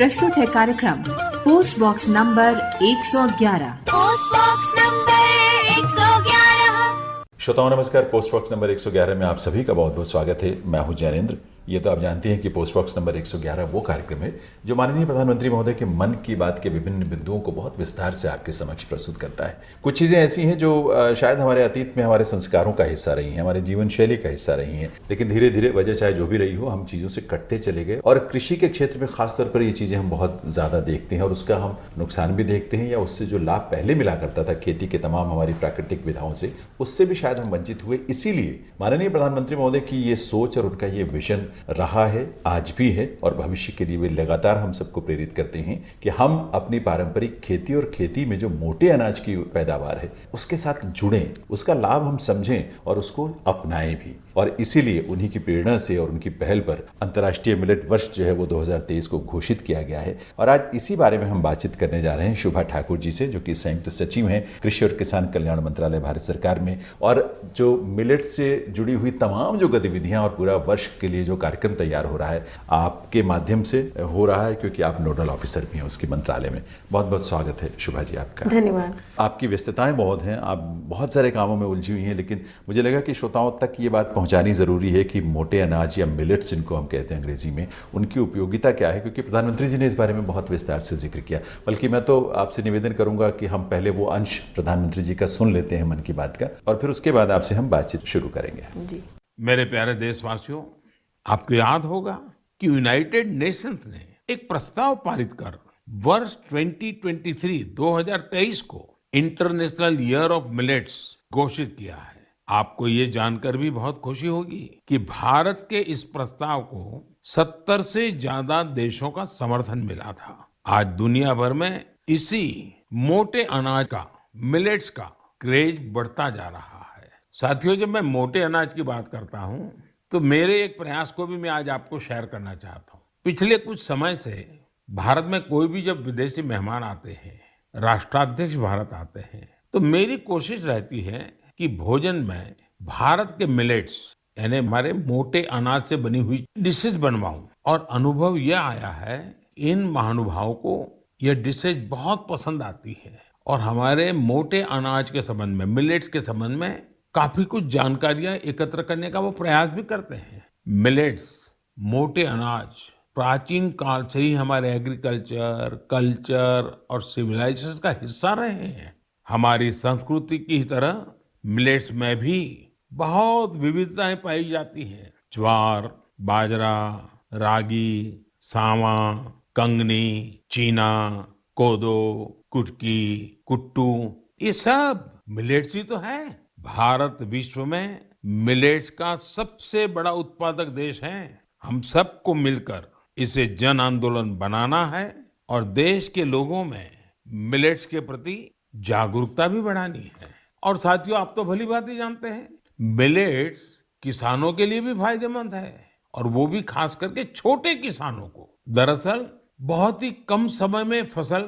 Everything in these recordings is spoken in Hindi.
प्रस्तुत है कार्यक्रम post box number 111। Post box number 111। श्रोताओं नमस्कार। पोस्ट बॉक्स नंबर 111 में आप सभी का बहुत बहुत स्वागत है। मैं हूं जैनेंद्र। ये तो आप जानते हैं कि पोस्ट बॉक्स नंबर 111 वो कार्यक्रम है जो माननीय प्रधानमंत्री महोदय के मन की बात के विभिन्न बिंदुओं को बहुत विस्तार से आपके समक्ष प्रस्तुत करता है। कुछ चीज़ें ऐसी हैं जो शायद हमारे अतीत में हमारे संस्कारों का हिस्सा रही हैं, हमारे जीवन शैली का हिस्सा रही हैं, लेकिन धीरे धीरे वजह चाहे जो भी रही हो, हम चीज़ों से कटते चले गए और कृषि के क्षेत्र में खासतौर पर ये चीज़ें हम बहुत ज़्यादा देखते हैं और उसका हम नुकसान भी देखते हैं, या उससे जो लाभ पहले मिला करता था खेती के तमाम हमारी प्राकृतिक विधाओं से, उससे भी शायद हम वंचित हुए। इसीलिए माननीय प्रधानमंत्री महोदय की ये सोच और उनका ये विजन रहा है, आज भी है और भविष्य के लिए वे लगातार हम सबको प्रेरित करते हैं कि हम अपनी पारंपरिक खेती और खेती में जो मोटे अनाज की पैदावार है उसके साथ जुड़ें, उसका लाभ हम समझें और उसको अपनाएं भी। और इसीलिए उन्हीं की प्रेरणा से और उनकी पहल पर अंतर्राष्ट्रीय मिलेट वर्ष जो है वो 2023 को घोषित किया गया है। और आज इसी बारे में हम बातचीत करने जा रहे हैं शुभा ठाकुर जी से, जो कि संयुक्त सचिव हैं कृषि और किसान कल्याण मंत्रालय भारत सरकार में, और जो मिलेट से जुड़ी हुई तमाम जो गतिविधियां और पूरा वर्ष के लिए जो कार्यक्रम तैयार हो रहा है आपके माध्यम से हो रहा है, क्योंकि आप नोडल ऑफिसर भी हैं उसके मंत्रालय में। बहुत बहुत स्वागत है शुभा जी आपका। धन्यवाद। आपकी व्यस्तताएं बहुत हैं, आप बहुत सारे कामों में उलझी हुई हैं, लेकिन मुझे लगा कि श्रोताओं तक ये बात पहुंचानी जरूरी है कि मोटे अनाज या मिलेट्स जिनको हम कहते हैं अंग्रेजी में, उनकी उपयोगिता क्या है, क्योंकि प्रधानमंत्री जी ने इस बारे में बहुत विस्तार से जिक्र किया। बल्कि मैं तो आपसे निवेदन करूंगा कि हम पहले वो अंश प्रधानमंत्री जी का सुन लेते हैं मन की बात का, और फिर उसके बाद आपसे हम बातचीत शुरू करेंगे। जी। मेरे प्यारे देशवासियों, आपको याद होगा कि यूनाइटेड नेशंस ने एक प्रस्ताव पारित कर वर्ष 2023 को इंटरनेशनल ईयर ऑफ मिलेट्स घोषित किया है। आपको ये जानकर भी बहुत खुशी होगी कि भारत के इस प्रस्ताव को 70 से ज्यादा देशों का समर्थन मिला था। आज दुनिया भर में इसी मोटे अनाज का, मिलेट्स का क्रेज बढ़ता जा रहा है। साथियों, जब मैं मोटे अनाज की बात करता हूं तो मेरे एक प्रयास को भी मैं आज आपको शेयर करना चाहता हूं। पिछले कुछ समय से भारत में कोई भी जब विदेशी मेहमान आते हैं, राष्ट्राध्यक्ष भारत आते हैं, तो मेरी कोशिश रहती है कि भोजन में भारत के मिलेट्स यानी हमारे मोटे अनाज से बनी हुई डिशेज बनवाऊं। और अनुभव यह आया है, इन महानुभावों को यह डिशेज बहुत पसंद आती है और हमारे मोटे अनाज के संबंध में, मिलेट्स के संबंध में काफी कुछ जानकारियां एकत्र करने का वो प्रयास भी करते हैं। मिलेट्स, मोटे अनाज प्राचीन काल से ही हमारे एग्रीकल्चर, कल्चर और सिविलाइजेशन का हिस्सा रहे हैं। हमारी संस्कृति की तरह मिलेट्स में भी बहुत विविधताएं पाई जाती हैं। ज्वार, बाजरा, रागी, सावा, कंगनी, चीना, कोदो, कुटकी, कुट्टू, ये सब मिलेट्स ही तो है। भारत विश्व में मिलेट्स का सबसे बड़ा उत्पादक देश है। हम सबको मिलकर इसे जन आंदोलन बनाना है और देश के लोगों में मिलेट्स के प्रति जागरूकता भी बढ़ानी है। और साथियों, आप तो भली भांति जानते हैं, मिलेट्स किसानों के लिए भी फायदेमंद है, और वो भी खास करके छोटे किसानों को। दरअसल बहुत ही कम समय में फसल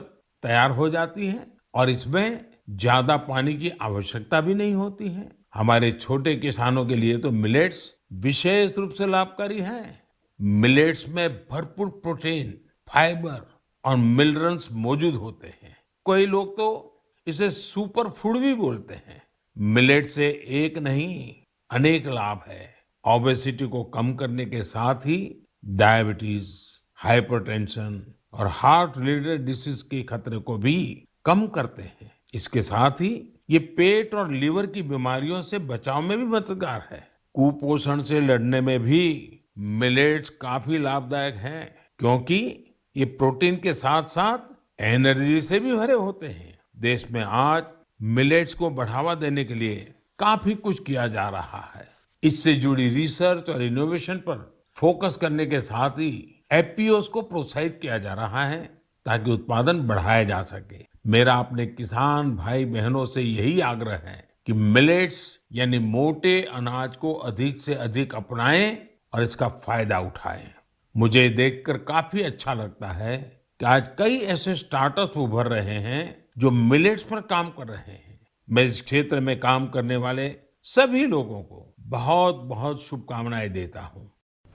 तैयार हो जाती है और इसमें ज्यादा पानी की आवश्यकता भी नहीं होती है। हमारे छोटे किसानों के लिए तो मिलेट्स विशेष रूप से लाभकारी है। मिलेट्स में भरपूर प्रोटीन, फाइबर और मिनरल्स मौजूद होते हैं। कई लोग तो इसे सुपर फूड भी बोलते हैं। मिलेट से एक नहीं, अनेक लाभ है। ओबेसिटी को कम करने के साथ ही डायबिटीज, हाइपरटेंशन और हार्ट रिलेटेड डिसीज के खतरे को भी कम करते हैं। इसके साथ ही ये पेट और लीवर की बीमारियों से बचाव में भी मददगार है। कुपोषण से लड़ने में भी मिलेट्स काफी लाभदायक है, क्योंकि ये प्रोटीन के साथ साथ एनर्जी से भी भरे होते हैं। देश में आज मिलेट्स को बढ़ावा देने के लिए काफी कुछ किया जा रहा है। इससे जुड़ी रिसर्च और इनोवेशन पर फोकस करने के साथ ही एफपीओस को प्रोत्साहित किया जा रहा है ताकि उत्पादन बढ़ाया जा सके। मेरा अपने किसान भाई बहनों से यही आग्रह है कि मिलेट्स यानी मोटे अनाज को अधिक से अधिक अपनाएं और इसका फायदा उठाएं। मुझे देखकर काफी अच्छा लगता है कि आज कई ऐसे स्टार्टअप्स उभर रहे हैं जो मिलेट्स पर काम कर रहे हैं। मैं इस क्षेत्र में काम करने वाले सभी लोगों को बहुत बहुत शुभकामनाएं देता हूं।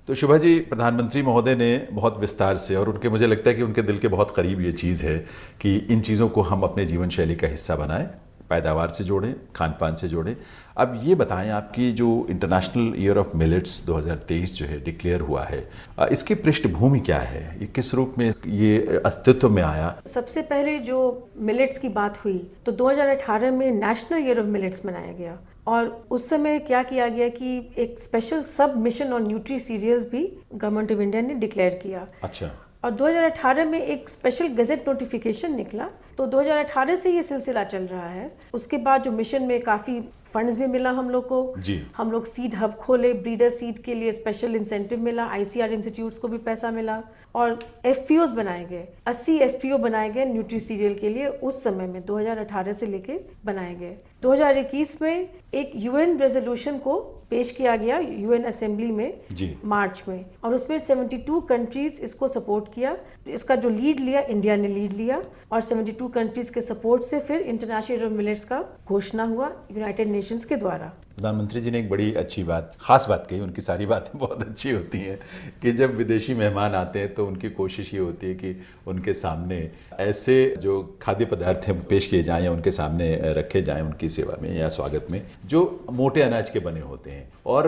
तो शुभा जी, प्रधानमंत्री महोदय ने बहुत विस्तार से, और उनके, मुझे लगता है कि उनके दिल के बहुत करीब ये चीज़ है कि इन चीज़ों को हम अपने जीवन शैली का हिस्सा बनाएं, पैदावार से जोड़ें, खान पान से जोड़ें। अब ये बताएं, आपकी जो इंटरनेशनल ईयर ऑफ मिलेट्स 2023 जो है डिक्लेयर हुआ है, इसकी पृष्ठभूमि क्या है, ये किस रूप में ये अस्तित्व में आया? सबसे पहले जो मिलेट्स की बात हुई तो 2018 में नेशनल ईयर ऑफ मिलेट्स मनाया गया, और उस समय क्या किया गया कि एक स्पेशल सब मिशन ऑन न्यूट्री सीरियल्स भी गवर्नमेंट ऑफ इंडिया ने डिक्लेयर किया। अच्छा। और 2018 में एक स्पेशल गजेट नोटिफिकेशन निकला, तो 2018 से ये सिलसिला चल रहा है। उसके बाद जो मिशन में काफ़ी फंड्स भी मिला हम लोग को जी। हम लोग सीड हब खोले, ब्रीडर सीड के लिए स्पेशल इंसेंटिव मिला, आईसीआर इंस्टीट्यूट्स को भी पैसा मिला, और एफपीओज बनाए गए, 80 एफपीओ बनाए गए न्यूट्री सीरियल के लिए उस समय में 2018 से लेके बनाए गए। 2021 में एक यूएन रेजोल्यूशन को पेश किया गया यूएन असेंबली में जी। मार्च में, और उसमें 72 कंट्रीज इसको सपोर्ट किया। इसका जो लीड लिया, इंडिया ने लीड लिया, और 72 कंट्रीज के सपोर्ट से फिर इंटरनेशनल ईयर ऑफ मिलेट्स का घोषणा हुआ यूनाइटेड नेशंस के द्वारा। प्रधानमंत्री जी ने एक बड़ी अच्छी बात, खास बात कही, उनकी सारी बातें बहुत अच्छी होती हैं, कि जब विदेशी मेहमान आते हैं तो उनकी कोशिश ये होती है कि उनके सामने ऐसे जो खाद्य पदार्थ हैं पेश किए जाएं या उनके सामने रखे जाएं उनकी सेवा में या स्वागत में, जो मोटे अनाज के बने होते हैं, और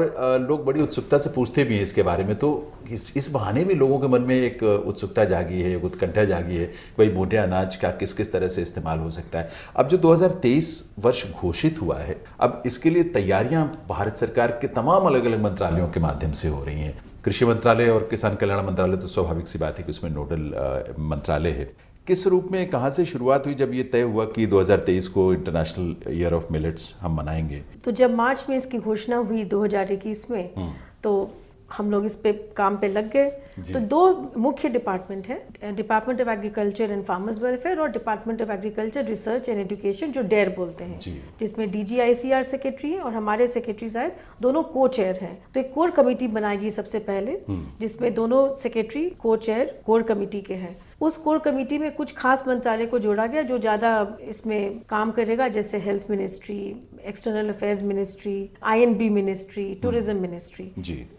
लोग बड़ी उत्सुकता से पूछते भी हैं इसके बारे में। तो इस बहाने भी लोगों के मन में एक उत्सुकता जागी है, एक उत्कंठा जागी है, भाई मोटे अनाज का किस किस तरह से इस्तेमाल हो सकता है। अब जो 2023 वर्ष घोषित हुआ है, अब इसके लिए तैयारियां भारत सरकार के तमाम अलग अलग मंत्रालयों के माध्यम से हो रही हैं। कृषि मंत्रालय और किसान कल्याण मंत्रालय तो स्वाभाविक सी बात है कि उसमें नोडल मंत्रालय है। किस रूप में, कहाँ से शुरुआत हुई जब ये तय हुआ कि 2023 को इंटरनेशनल ईयर ऑफ मिलेट्स हम मनाएंगे? तो जब मार्च में इसकी घोषणा हुई 2021 में, तो हम लोग इस पे काम पे लग गए। तो दो मुख्य डिपार्टमेंट है, department of agriculture and farmers welfare और department of agriculture research and education, जो डेयर बोलते हैं, जिसमें डीजीआईसीआर सेक्रेटरी है और हमारे सेक्रेटरी साहब दोनों को चेयर हैं। तो एक कोर कमेटी बनाएगी सबसे पहले, जिसमें दोनों सेक्रेटरी को चेयर कोर कमेटी के हैं। उस कोर कमेटी में कुछ खास मंत्रालय को जोड़ा गया जो ज़्यादा इसमें काम करेगा, जैसे health ministry, external affairs ministry, I&B ministry, tourism ministry.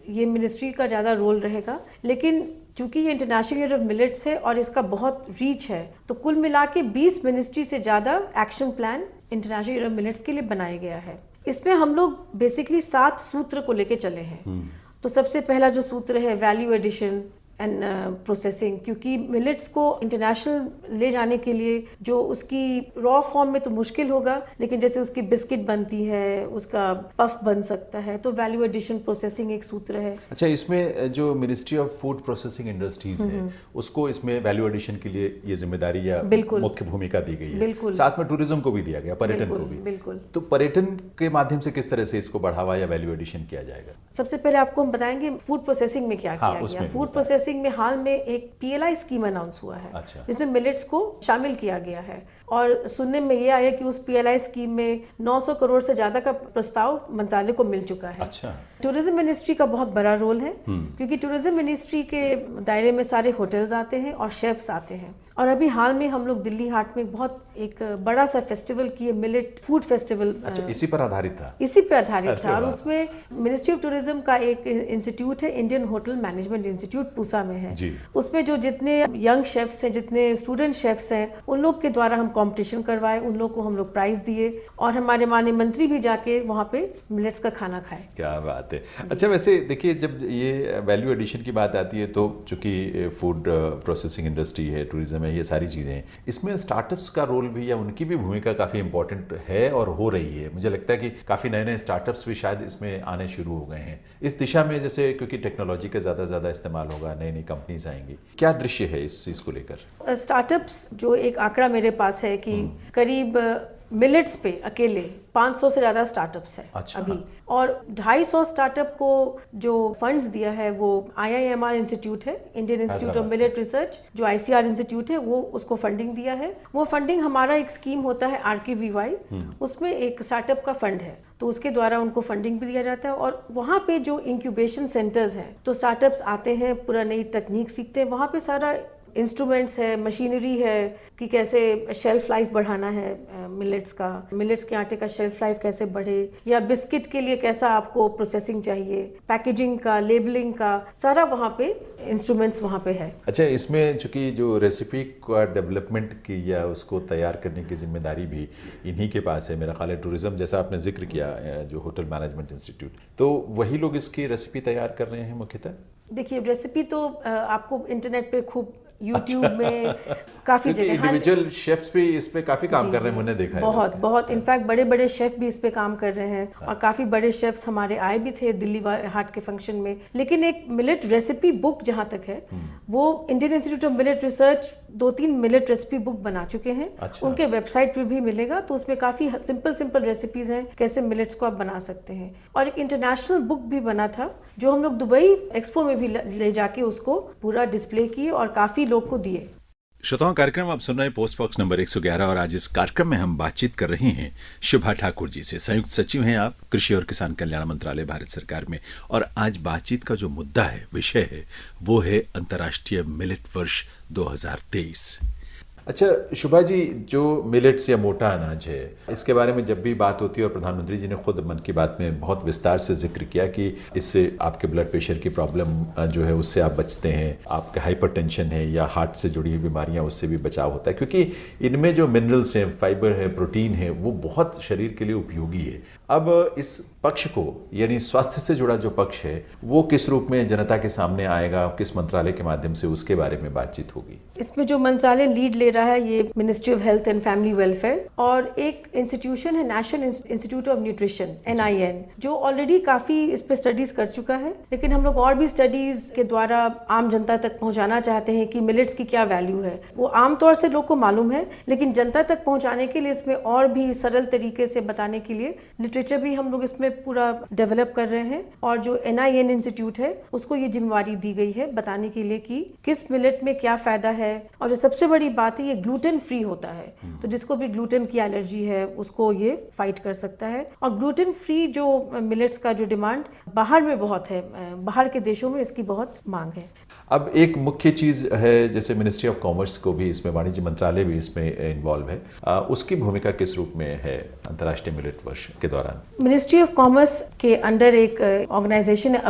ये मिनिस्ट्री का ज़्यादा रोल रहेगा। लेकिन चूंकि ये इंटरनेशनल ईयर ऑफ मिलेट्स है और इसका बहुत रीच है, तो कुल मिला के 20 मिनिस्ट्री से ज़्यादा action plan international year of millets के लिए बनाया गया है। इसमें हम लोग बेसिकली 7 सूत्र को लेके चले हैं। तो सबसे पहला जो सूत्र है वैल्यू एडिशन एंड प्रोसेसिंग, क्योंकि मिलेट्स को इंटरनेशनल ले जाने के लिए जो उसकी रॉ फॉर्म में तो मुश्किल होगा, लेकिन जैसे उसकी बिस्किट बनती है, उसका पफ बन सकता है, तो वैल्यू एडिशन प्रोसेसिंग एक सूत्र है। अच्छा, इसमें जो ministry of food processing industries है, उसको इसमें वैल्यू एडिशन के लिए ये जिम्मेदारी या मुख्य भूमिका दी गई है। साथ में टूरिज्म को भी दिया गया, पर्यटन को भी। बिल्कुल। तो पर्यटन के माध्यम से किस तरह से इसको बढ़ावा या वैल्यू एडिशन किया जाएगा? सबसे पहले आपको हम बताएंगे फूड प्रोसेसिंग में क्या किया गया। फूड प्रोसेसिंग में हाल में एक पीएलआई स्कीम अनाउंस हुआ है। अच्छा। जिसमें मिलेट्स को शामिल किया गया है, और सुनने में ये आया कि उस पीएलआई स्कीम में 900 करोड़ से ज्यादा का प्रस्ताव मंत्रालय को मिल चुका है। अच्छा। टूरिज्म मिनिस्ट्री का बहुत बड़ा रोल है, क्योंकि टूरिज्म मिनिस्ट्री के दायरे में सारे होटल्स आते हैं और शेफ्स आते हैं। और अभी हाल में हम लोग दिल्ली हाट में बहुत एक बड़ा सा फेस्टिवल किए, मिलेट फूड फेस्टिवल। अच्छा, इसी पर आधारित था? इसी पे आधारित था। और उसमें मिनिस्ट्री ऑफ टूरिज्म का एक इंस्टीट्यूट है, Indian hotel management institute, Pusa में है। उसमें जो जितने यंग शेफ्स हैं, जितने स्टूडेंट शेफ्स हैं, उन लोग के द्वारा हम कंपटीशन करवाए, उन लोग को हम लोग प्राइज दिए, और हमारे माननीय मंत्री भी जाके वहाँ पे मिलेट्स का खाना खाए। क्या बात है। अच्छा, वैसे देखिए, जब ये वैल्यू एडिशन की बात आती है, तो चूंकि फूड प्रोसेसिंग इंडस्ट्री है, टूरिज्म है, ये सारी चीज़ें हैं, इसमें स्टार्टअप्स का रोल भी या उनकी भी भूमिका काफ़ी इंपॉर्टेंट है और हो रही है। मुझे लगता है कि काफ़ी नए नए स्टार्टअप्स भी शायद इसमें आने शुरू हो गए हैं इस दिशा में, जैसे क्योंकि टेक्नोलॉजी का ज़्यादा इस्तेमाल होगा, नई नई कंपनीज आएंगी। क्या दृश्य है इस चीज़ को लेकर? स्टार्टअप्स, जो एक आंकड़ा मेरे पास है कि करीब मिलेट्स पे अकेले 500 से ज़्यादा स्टार्टअप्स है। अच्छा। अभी, और 250 स्टार्टअप को जो फंड्स दिया है वो IIMR इंस्टीट्यूट है, Indian institute of millet research, जो ICR इंस्टीट्यूट है, वो उसको फंडिंग दिया है। वो फंडिंग हमारा एक स्कीम होता है RKVY, उसमें एक स्टार्टअप का फंड है, तो उसके द्वारा उनको फंडिंग भी दिया जाता है। और वहाँ पे जो इंक्यूबेशन सेंटर्स हैं, तो स्टार्टअप्स आते हैं, पूरा नई तकनीक सीखते हैं, वहाँ पे सारा इंस्ट्रूमेंट्स है, मशीनरी है कि कैसे शेल्फ लाइफ बढ़ाना है मिलेट्स के आटे का शेल्फ लाइफ कैसे बढ़े, या बिस्किट के लिए कैसा आपको प्रोसेसिंग चाहिए, पैकेजिंग का, लेबलिंग का, सारा वहाँ पे इंस्ट्रूमेंट्स वहाँ पे है। अच्छा, इसमें चूंकि जो रेसिपी का डेवलपमेंट की या उसको तैयार करने की जिम्मेदारी भी इन्हीं के पास है, मेरा ख्याल है टूरिज्म जैसा आपने जिक्र किया जो होटल मैनेजमेंट इंस्टीट्यूट, तो वही लोग इसकी रेसिपी तैयार कर रहे हैं मुख्यतः। देखिए रेसिपी तो आपको इंटरनेट पे खूब यूट्यूब में काफी जगह इंडिविजुअल शेफ्स भी इस पे काफी काम कर रहे हैं, मैंने देखा है बहुत इनफैक्ट बड़े बड़े शेफ भी इस पे काम कर रहे हैं और काफी बड़े शेफ्स हमारे आए भी थे दिल्ली हाट के फंक्शन में। लेकिन एक मिलेट रेसिपी बुक जहाँ तक है वो Indian institute of millet research 2-3 millet recipe book बना चुके हैं। अच्छा। उनके वेबसाइट पे भी मिलेगा, तो उसमें काफी सिंपल रेसिपीज हैं कैसे मिलेट्स को आप बना सकते हैं। और एक इंटरनेशनल बुक भी बना था जो हम लोग दुबई एक्सपो में भी ले जाके उसको पूरा डिस्प्ले किए और काफी लोग को दिए। श्रोताओं, कार्यक्रम आप सुन रहे हैं पोस्ट बॉक्स नंबर 111 और आज इस कार्यक्रम में हम बातचीत कर रहे हैं शुभा ठाकुर जी से। संयुक्त सचिव हैं आप कृषि और किसान कल्याण मंत्रालय भारत सरकार में, और आज बातचीत का जो मुद्दा है, विषय है, वो है अंतर्राष्ट्रीय मिलेट वर्ष 2023। अच्छा शुभा जी, जो मिलेट्स या मोटा अनाज है, इसके बारे में जब भी बात होती है और प्रधानमंत्री जी ने खुद मन की बात में बहुत विस्तार से जिक्र किया कि इससे आपके ब्लड प्रेशर की प्रॉब्लम जो है उससे आप बचते हैं, आपका हाइपरटेंशन है या हार्ट से जुड़ी हुई बीमारियां उससे भी बचाव होता है, क्योंकि इनमें जो मिनरल्स हैं, फाइबर है, प्रोटीन है, वो बहुत शरीर के लिए उपयोगी है। अब इस पक्ष को, यानी स्वास्थ्य से जुड़ा जो पक्ष है, वो किस रूप में जनता के सामने आएगा, किस मंत्रालय के माध्यम से, उसके बारे में बातचीत होगी। इसमें जो मंत्रालय लीड ले रहा है ये ministry of health and family welfare, और एक इंस्टीट्यूशन है national institute of nutrition NIN, जो ऑलरेडी काफी इस पे स्टडीज कर चुका है। लेकिन हम लोग और भी स्टडीज के द्वारा आम जनता तक पहुंचाना चाहते हैं कि मिलेट्स की क्या वैल्यू है। वो आमतौर से लोग को मालूम है, लेकिन जनता तक पहुंचाने के लिए इसमें और भी सरल तरीके से बताने के लिए लिटरेचर भी हम लोग इसमें पूरा डेवलप कर रहे हैं। और जो NIN इंस्टीट्यूट है उसको ये जिम्मेवारी दी गई है बताने के लिए कि किस मिलेट में क्या फायदा है। और जो सबसे बड़ी बात है, ये ग्लूटेन फ्री होता है, तो जिसको भी ग्लूटेन की एलर्जी है उसको ये फाइट कर सकता है। और ग्लूटेन फ्री जो मिलेट्स का जो डिमांड बाहर में बहुत है, बाहर के देशों में इसकी बहुत मांग है। अब एक मुख्य चीज है, जैसे मिनिस्ट्री ऑफ कॉमर्स को भी इसमें, वाणिज्य मंत्रालय भी इसमें इन्वॉल्व है, उसकी भूमिका किस रूप में है अंतर्राष्ट्रीय मिलेट वर्ष के दौरान? मिनिस्ट्री ऑफ कॉमर्स के अंडर एक ऑर्गेनाइजेशन है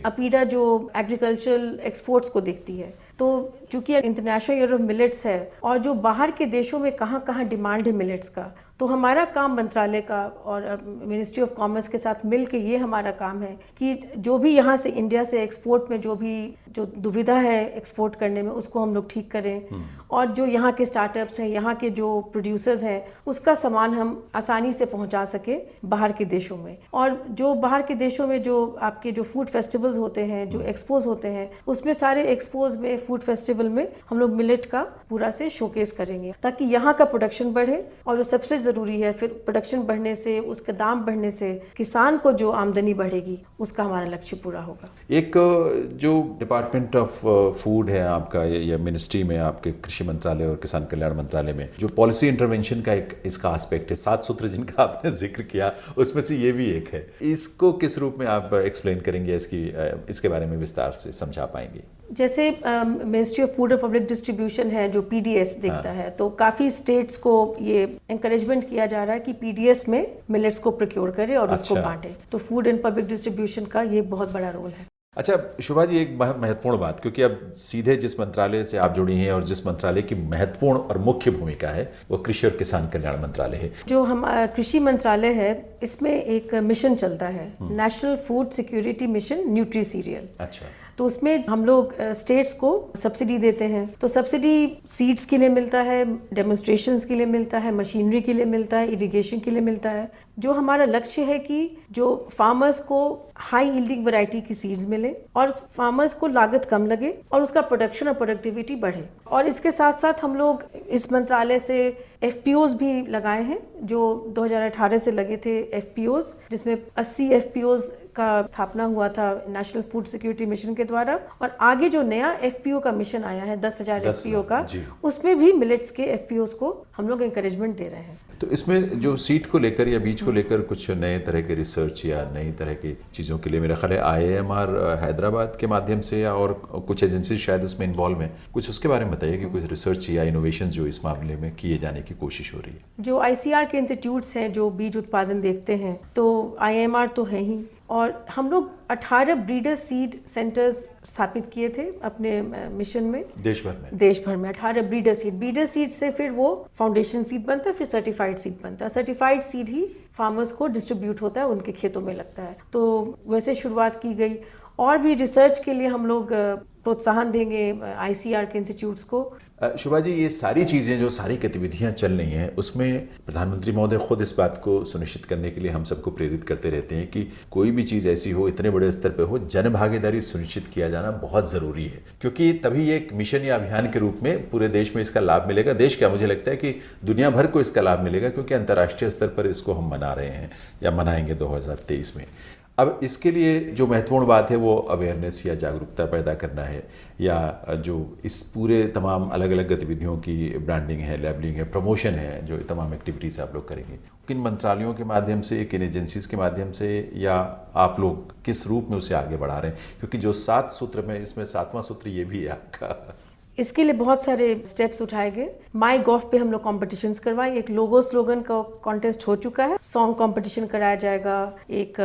अपीडा जो एग्रीकल्चरल एक्सपोर्ट्स को देखती है। तो चूंकि इंटरनेशनल ईयर ऑफ मिलेट्स है और जो बाहर के देशों में कहाँ कहाँ डिमांड है मिलेट्स का, तो हमारा काम मंत्रालय का और मिनिस्ट्री ऑफ कॉमर्स के साथ मिल के ये हमारा काम है कि जो भी यहाँ से इंडिया से एक्सपोर्ट में जो दुविधा है एक्सपोर्ट करने में, उसको हम लोग ठीक करें। और जो यहाँ के स्टार्टअप्स हैं, यहाँ के जो प्रोड्यूसर्स हैं, उसका सामान हम आसानी से पहुँचा सके बाहर के देशों में। और जो बाहर के देशों में जो आपके जो फूड फेस्टिवल्स होते हैं, जो एक्सपोज होते हैं, उसमें सारे एक्सपोज में, फूड फेस्टिवल में हम लोग मिलेट का पूरा से शोकेस करेंगे ताकि यहाँ का प्रोडक्शन बढ़े। और जो सबसे जरूरी है, फिर प्रोडक्शन बढ़ने से, उसका दाम बढ़ने से किसान को जो आमदनी बढ़ेगी, उसका हमारा लक्ष्य पूरा होगा। एक जो डिपार्टमेंट ऑफ फूड है आपका या मिनिस्ट्री में, आपके कृषि मंत्रालय और किसान कल्याण मंत्रालय में, जो पॉलिसी इंटरवेंशन का एक इसका एस्पेक्ट है, 7 सूत्र जिनका आपने जिक्र किया, उसमें से ये भी एक है। इसको किस रूप में आप एक्सप्लेन करेंगे, इसके बारे में विस्तार से समझा पाएंगे? जैसे मिनिस्ट्री ऑफ फूड और पब्लिक डिस्ट्रीब्यूशन है जो PDS देखता है, तो काफ़ी स्टेट्स को ये एनकरेजमेंट किया जा रहा है कि PDS में मिलेट्स को प्रोक्योर करे और उसको बांटे। तो फूड एंड पब्लिक डिस्ट्रीब्यूशन का ये बहुत बड़ा रोल है। अच्छा शुभा जी, एक महत्वपूर्ण बात, क्योंकि अब सीधे जिस मंत्रालय से आप जुड़ी हैं और जिस मंत्रालय की महत्वपूर्ण और मुख्य भूमिका है, वो कृषि और किसान कल्याण मंत्रालय है। जो हम कृषि मंत्रालय है, इसमें एक मिशन चलता है, national food security mission nutri serial. अच्छा। तो उसमें हम लोग स्टेट्स को सब्सिडी देते हैं। तो सब्सिडी सीड्स के लिए मिलता है, डेमोन्स्ट्रेशंस के लिए मिलता है, मशीनरी के लिए मिलता है, इरिगेशन के लिए मिलता है। जो हमारा लक्ष्य है कि जो फार्मर्स को हाई यील्डिंग वैरायटी की सीड्स मिले और फार्मर्स को लागत कम लगे और उसका प्रोडक्शन और प्रोडक्टिविटी बढ़े। और इसके साथ साथ हम लोग इस मंत्रालय से FPOs भी लगाए हैं, जो 2018 से लगे थे FPOs, जिसमें 80 FPOs का स्थापना हुआ था नेशनल फूड सिक्योरिटी मिशन के द्वारा। और आगे जो नया FPO का मिशन आया है 10,000 FPO का, उसमें भी मिलेट्स के FPOs को हम लोग एनकरेजमेंट दे रहे हैं। तो इसमें जो सीड को लेकर या बीज को लेकर कुछ नए तरह के रिसर्च या नई तरह की चीज़ों के लिए मेरा ख्याल है IIMR हैदराबाद के माध्यम से या और कुछ एजेंसी शायद उसमें इन्वॉल्व हैं, कुछ उसके बारे में बताइए कि कुछ रिसर्च या इनोवेशन जो इस मामले में किए जाने की कोशिश हो रही है। जो ICR के इंस्टीट्यूट्स हैं जो बीज उत्पादन देखते हैं, तो IIMR तो है ही, और हम लोग 18 ब्रीडर सीड सेंटर्स स्थापित किए थे अपने मिशन में। देश भर में 18 ब्रीडर सीड से फिर वो फाउंडेशन सीड बनता है, फिर सर्टिफाइड सीड बनता है। सर्टिफाइड सीड ही फार्मर्स को डिस्ट्रीब्यूट होता है, उनके खेतों में लगता है। तो वैसे शुरुआत की गई, और भी रिसर्च के लिए हम लोग प्रोत्साहन देंगे ICR के इंस्टीट्यूट्स को। शुभा जी, ये सारी चीज़ें जो सारी गतिविधियां चल रही हैं उसमें प्रधानमंत्री महोदय खुद इस बात को सुनिश्चित करने के लिए हम सबको प्रेरित करते रहते हैं कि कोई भी चीज़ ऐसी हो, इतने बड़े स्तर पर हो, जन भागीदारी सुनिश्चित किया जाना बहुत ज़रूरी है, क्योंकि तभी ये एक मिशन या अभियान के रूप में पूरे देश में इसका लाभ मिलेगा। देश क्या, मुझे लगता है कि दुनिया भर को इसका लाभ मिलेगा, क्योंकि अंतर्राष्ट्रीय स्तर पर इसको हम मना रहे हैं या मनाएंगे 2023 में। अब इसके लिए जो महत्वपूर्ण बात है वो अवेयरनेस या जागरूकता पैदा करना है, या जो इस पूरे तमाम अलग अलग गतिविधियों की ब्रांडिंग है, लेबलिंग है, प्रमोशन है, जो तमाम एक्टिविटीज़ आप लोग करेंगे, किन मंत्रालयों के माध्यम से, किन एजेंसीज के माध्यम से, या आप लोग किस रूप में उसे आगे बढ़ा रहे हैं? क्योंकि जो 7 सूत्र में, इसमें 7वां सूत्र ये भी है आपका। इसके लिए बहुत सारे स्टेप्स उठाए गए। MyGov पे हम लोग कॉम्पिटिशन्स करवाए, एक लोगो स्लोगन का कॉन्टेस्ट हो चुका है, सॉन्ग कंपटीशन कराया जाएगा, एक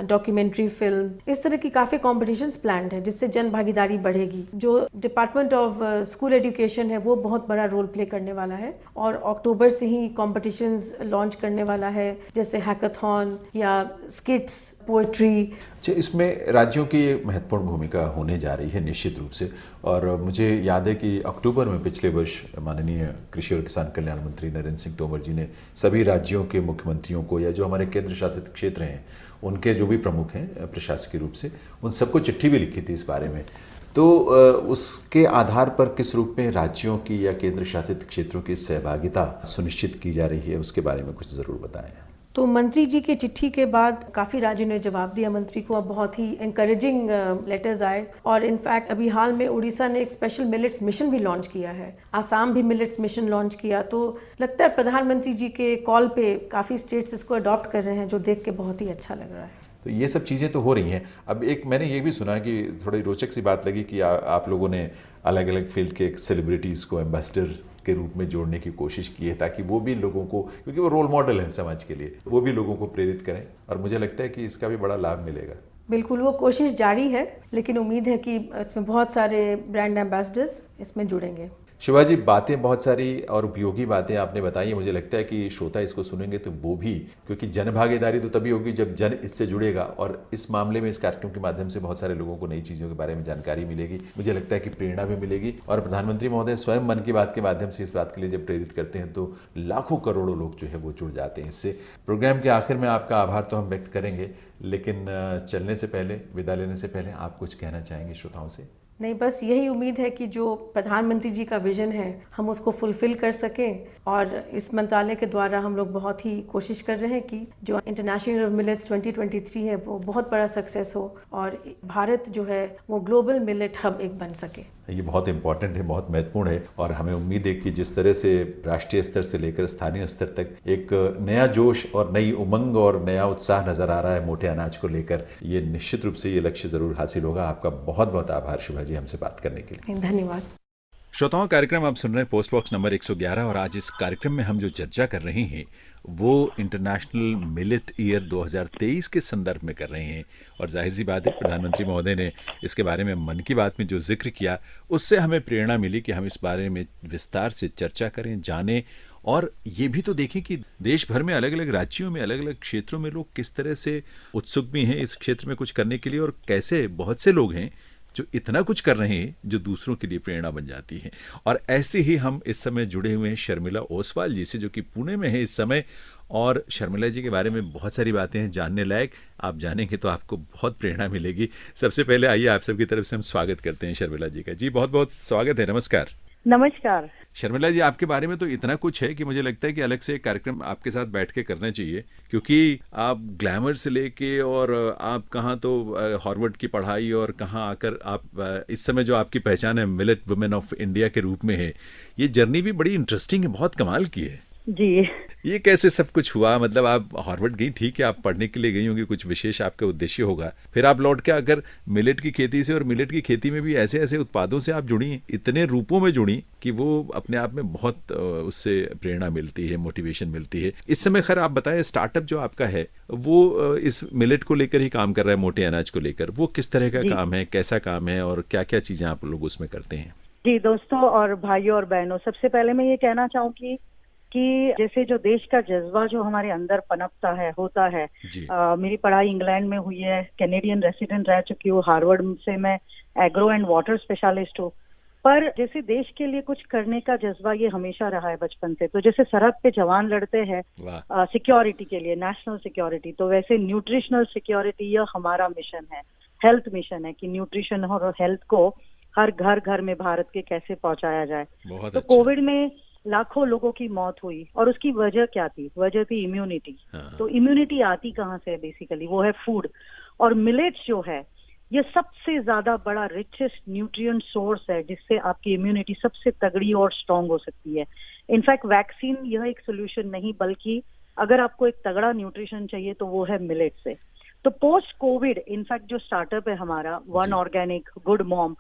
डॉक्यूमेंट्री फिल्म, इस तरह की काफ़ी कॉम्पिटिशन्स प्लान्ड है, जिससे जन भागीदारी बढ़ेगी। जो डिपार्टमेंट ऑफ स्कूल एजुकेशन है वो बहुत बड़ा रोल प्ले करने वाला है, और अक्टूबर से ही कॉम्पिटिशन्स लॉन्च करने वाला है, जैसे हैकाथॉन या स्किट्स, पोएट्री। अच्छा, इसमें राज्यों की महत्वपूर्ण भूमिका होने जा रही है निश्चित रूप से, और मुझे याद है कि अक्टूबर में पिछले वर्ष माननीय कृषि और किसान कल्याण मंत्री नरेंद्र सिंह तोमर जी ने सभी राज्यों के मुख्यमंत्रियों को, या जो हमारे केंद्र शासित क्षेत्र हैं उनके जो भी प्रमुख हैं प्रशासकीय रूप से, उन सबको चिट्ठी भी लिखी थी इस बारे में। तो उसके आधार पर किस रूप में राज्यों की या केंद्र शासित क्षेत्रों की सहभागिता सुनिश्चित की जा रही है, उसके बारे में कुछ ज़रूर बताएं। तो मंत्री जी की चिट्ठी के बाद काफ़ी राज्यों ने जवाब दिया मंत्री को, अब बहुत ही इंकरेजिंग लेटर्स आए, और इनफैक्ट अभी हाल में उड़ीसा ने एक स्पेशल मिलेट्स मिशन भी लॉन्च किया है, आसाम भी मिलेट्स मिशन लॉन्च किया। तो लगता है प्रधानमंत्री जी के कॉल पे काफ़ी स्टेट्स इसको अडॉप्ट कर रहे हैं, जो देख के बहुत ही अच्छा लग रहा है। तो ये सब चीज़ें तो हो रही हैं। अब एक मैंने ये भी सुना कि थोड़ी रोचक सी बात लगी कि आप लोगों ने अलग अलग फील्ड के सेलिब्रिटीज़ को एम्बेसडर के रूप में जोड़ने की कोशिश की है, ताकि वो भी लोगों को, क्योंकि वो रोल मॉडल हैं समाज के लिए, वो भी लोगों को प्रेरित करें, और मुझे लगता है कि इसका भी बड़ा लाभ मिलेगा। बिल्कुल, वो कोशिश जारी है, लेकिन उम्मीद है कि इसमें बहुत सारे ब्रांड एम्बेसडर्स इसमें जुड़ेंगे। शिवा जी, बातें बहुत सारी और उपयोगी बातें आपने बताई है। मुझे लगता है कि श्रोता इसको सुनेंगे तो वो भी, क्योंकि जन भागीदारी तो तभी होगी जब जन इससे जुड़ेगा, और इस मामले में इस कार्यक्रम के माध्यम से बहुत सारे लोगों को नई चीज़ों के बारे में जानकारी मिलेगी। मुझे लगता है कि प्रेरणा भी मिलेगी, और प्रधानमंत्री महोदय स्वयं मन की बात के माध्यम से इस बात के लिए जब प्रेरित करते हैं तो लाखों करोड़ों लोग जो है वो जुड़ जाते हैं इससे। प्रोग्राम के आखिर में आपका आभार तो हम व्यक्त करेंगे, लेकिन चलने से पहले, विदा लेने से पहले आप कुछ कहना चाहेंगे श्रोताओं से? नहीं, बस यही उम्मीद है कि जो प्रधानमंत्री जी का विजन है हम उसको फुलफिल कर सकें, और इस मंत्रालय के द्वारा हम लोग बहुत ही कोशिश कर रहे हैं कि जो इंटरनेशनल ईयर ऑफ मिलेट्स 2023 है वो बहुत बड़ा सक्सेस हो, और भारत जो है वो ग्लोबल मिलेट हब एक बन सके। ये बहुत इंपॉर्टेंट है, बहुत महत्वपूर्ण है, और हमें उम्मीद है कि जिस तरह से राष्ट्रीय स्तर से लेकर स्थानीय स्तर तक एक नया जोश और नई उमंग और नया उत्साह नजर आ रहा है मोटे अनाज को लेकर, ये निश्चित रूप से ये लक्ष्य जरूर हासिल होगा। आपका बहुत बहुत आभार शुभा जी, हमसे बात करने के लिए। धन्यवाद। श्रोताओं, कार्यक्रम आप सुन रहे हैं पोस्ट बॉक्स नंबर 111, और आज इस कार्यक्रम में हम जो चर्चा कर रहे हैं वो इंटरनेशनल मिलेट ईयर 2023 के संदर्भ में कर रहे हैं, और जाहिर सी बात है प्रधानमंत्री महोदय ने इसके बारे में मन की बात में जो जिक्र किया उससे हमें प्रेरणा मिली कि हम इस बारे में विस्तार से चर्चा करें, जानें, और ये भी तो देखें कि देश भर में अलग अलग राज्यों में, अलग अलग क्षेत्रों में लोग किस तरह से उत्सुक भी हैं इस क्षेत्र में कुछ करने के लिए, और कैसे बहुत से लोग हैं जो इतना कुछ कर रहे हैं जो दूसरों के लिए प्रेरणा बन जाती है। और ऐसे ही हम इस समय जुड़े हुए हैं शर्मिला ओसवाल जी से, जो कि पुणे में है इस समय, और शर्मिला जी के बारे में बहुत सारी बातें हैं जानने लायक। आप जानेंगे तो आपको बहुत प्रेरणा मिलेगी। सबसे पहले आइए आप सबकी तरफ से हम स्वागत करते हैं शर्मिला जी का। जी बहुत बहुत स्वागत है, नमस्कार। नमस्कार शर्मिला जी, आपके बारे में तो इतना कुछ है कि मुझे लगता है कि अलग से एक कार्यक्रम आपके साथ बैठ के करना चाहिए, क्योंकि आप ग्लैमर से लेके, और आप कहाँ तो हार्वर्ड की पढ़ाई, और कहाँ आकर आप इस समय जो आपकी पहचान है मिलेट वुमेन ऑफ इंडिया के रूप में है, ये जर्नी भी बड़ी इंटरेस्टिंग है, बहुत कमाल की है। जी। ये कैसे सब कुछ हुआ? मतलब आप हार्वर्ड गई, ठीक है, आप पढ़ने के लिए गई होंगी, कुछ विशेष आपका उद्देश्य होगा, फिर आप लौट के अगर मिलेट की खेती से, और मिलेट की खेती में भी ऐसे ऐसे उत्पादों से आप जुड़ी, इतने रूपों में जुड़ी कि वो अपने आप में बहुत उससे प्रेरणा मिलती है, मोटिवेशन मिलती है। इस समय खैर आप बताएं, स्टार्टअप जो आपका है वो इस मिलेट को लेकर ही काम कर रहा है, मोटे अनाज को लेकर, वो किस तरह का काम है, कैसा काम है, और क्या क्या चीजें आप लोग उसमें करते हैं? जी दोस्तों और भाइयों और बहनों, सबसे पहले मैं ये कहना चाहूंगी कि जैसे जो देश का जज्बा जो हमारे अंदर पनपता है, होता है। मेरी पढ़ाई इंग्लैंड में हुई है, कैनेडियन रेसिडेंट रह चुकी हूँ, हार्वर्ड से मैं एग्रो एंड वाटर स्पेशलिस्ट हूँ। पर जैसे देश के लिए कुछ करने का जज्बा ये हमेशा रहा है बचपन से। तो जैसे सरहद पे जवान लड़ते हैं सिक्योरिटी के लिए, नेशनल सिक्योरिटी, तो वैसे न्यूट्रिशनल सिक्योरिटी यह हमारा मिशन है, हेल्थ मिशन है कि न्यूट्रिशन और हेल्थ को हर घर घर में भारत के कैसे पहुंचाया जाए। तो कोविड में लाखों लोगों की मौत हुई, और उसकी वजह क्या थी? वजह थी इम्यूनिटी। तो इम्यूनिटी आती कहाँ से है? बेसिकली वो है फूड। और मिलेट्स जो है ये सबसे ज्यादा बड़ा रिचेस्ट न्यूट्रिएंट सोर्स है, जिससे आपकी इम्यूनिटी सबसे तगड़ी और स्ट्रांग हो सकती है। इनफैक्ट वैक्सीन यह एक सोल्यूशन नहीं, बल्कि अगर आपको एक तगड़ा न्यूट्रिशन चाहिए तो वो है मिलेट से। तो पोस्ट कोविड इनफैक्ट जो स्टार्टअप है हमारा, वन ऑर्गेनिक गुड मॉम,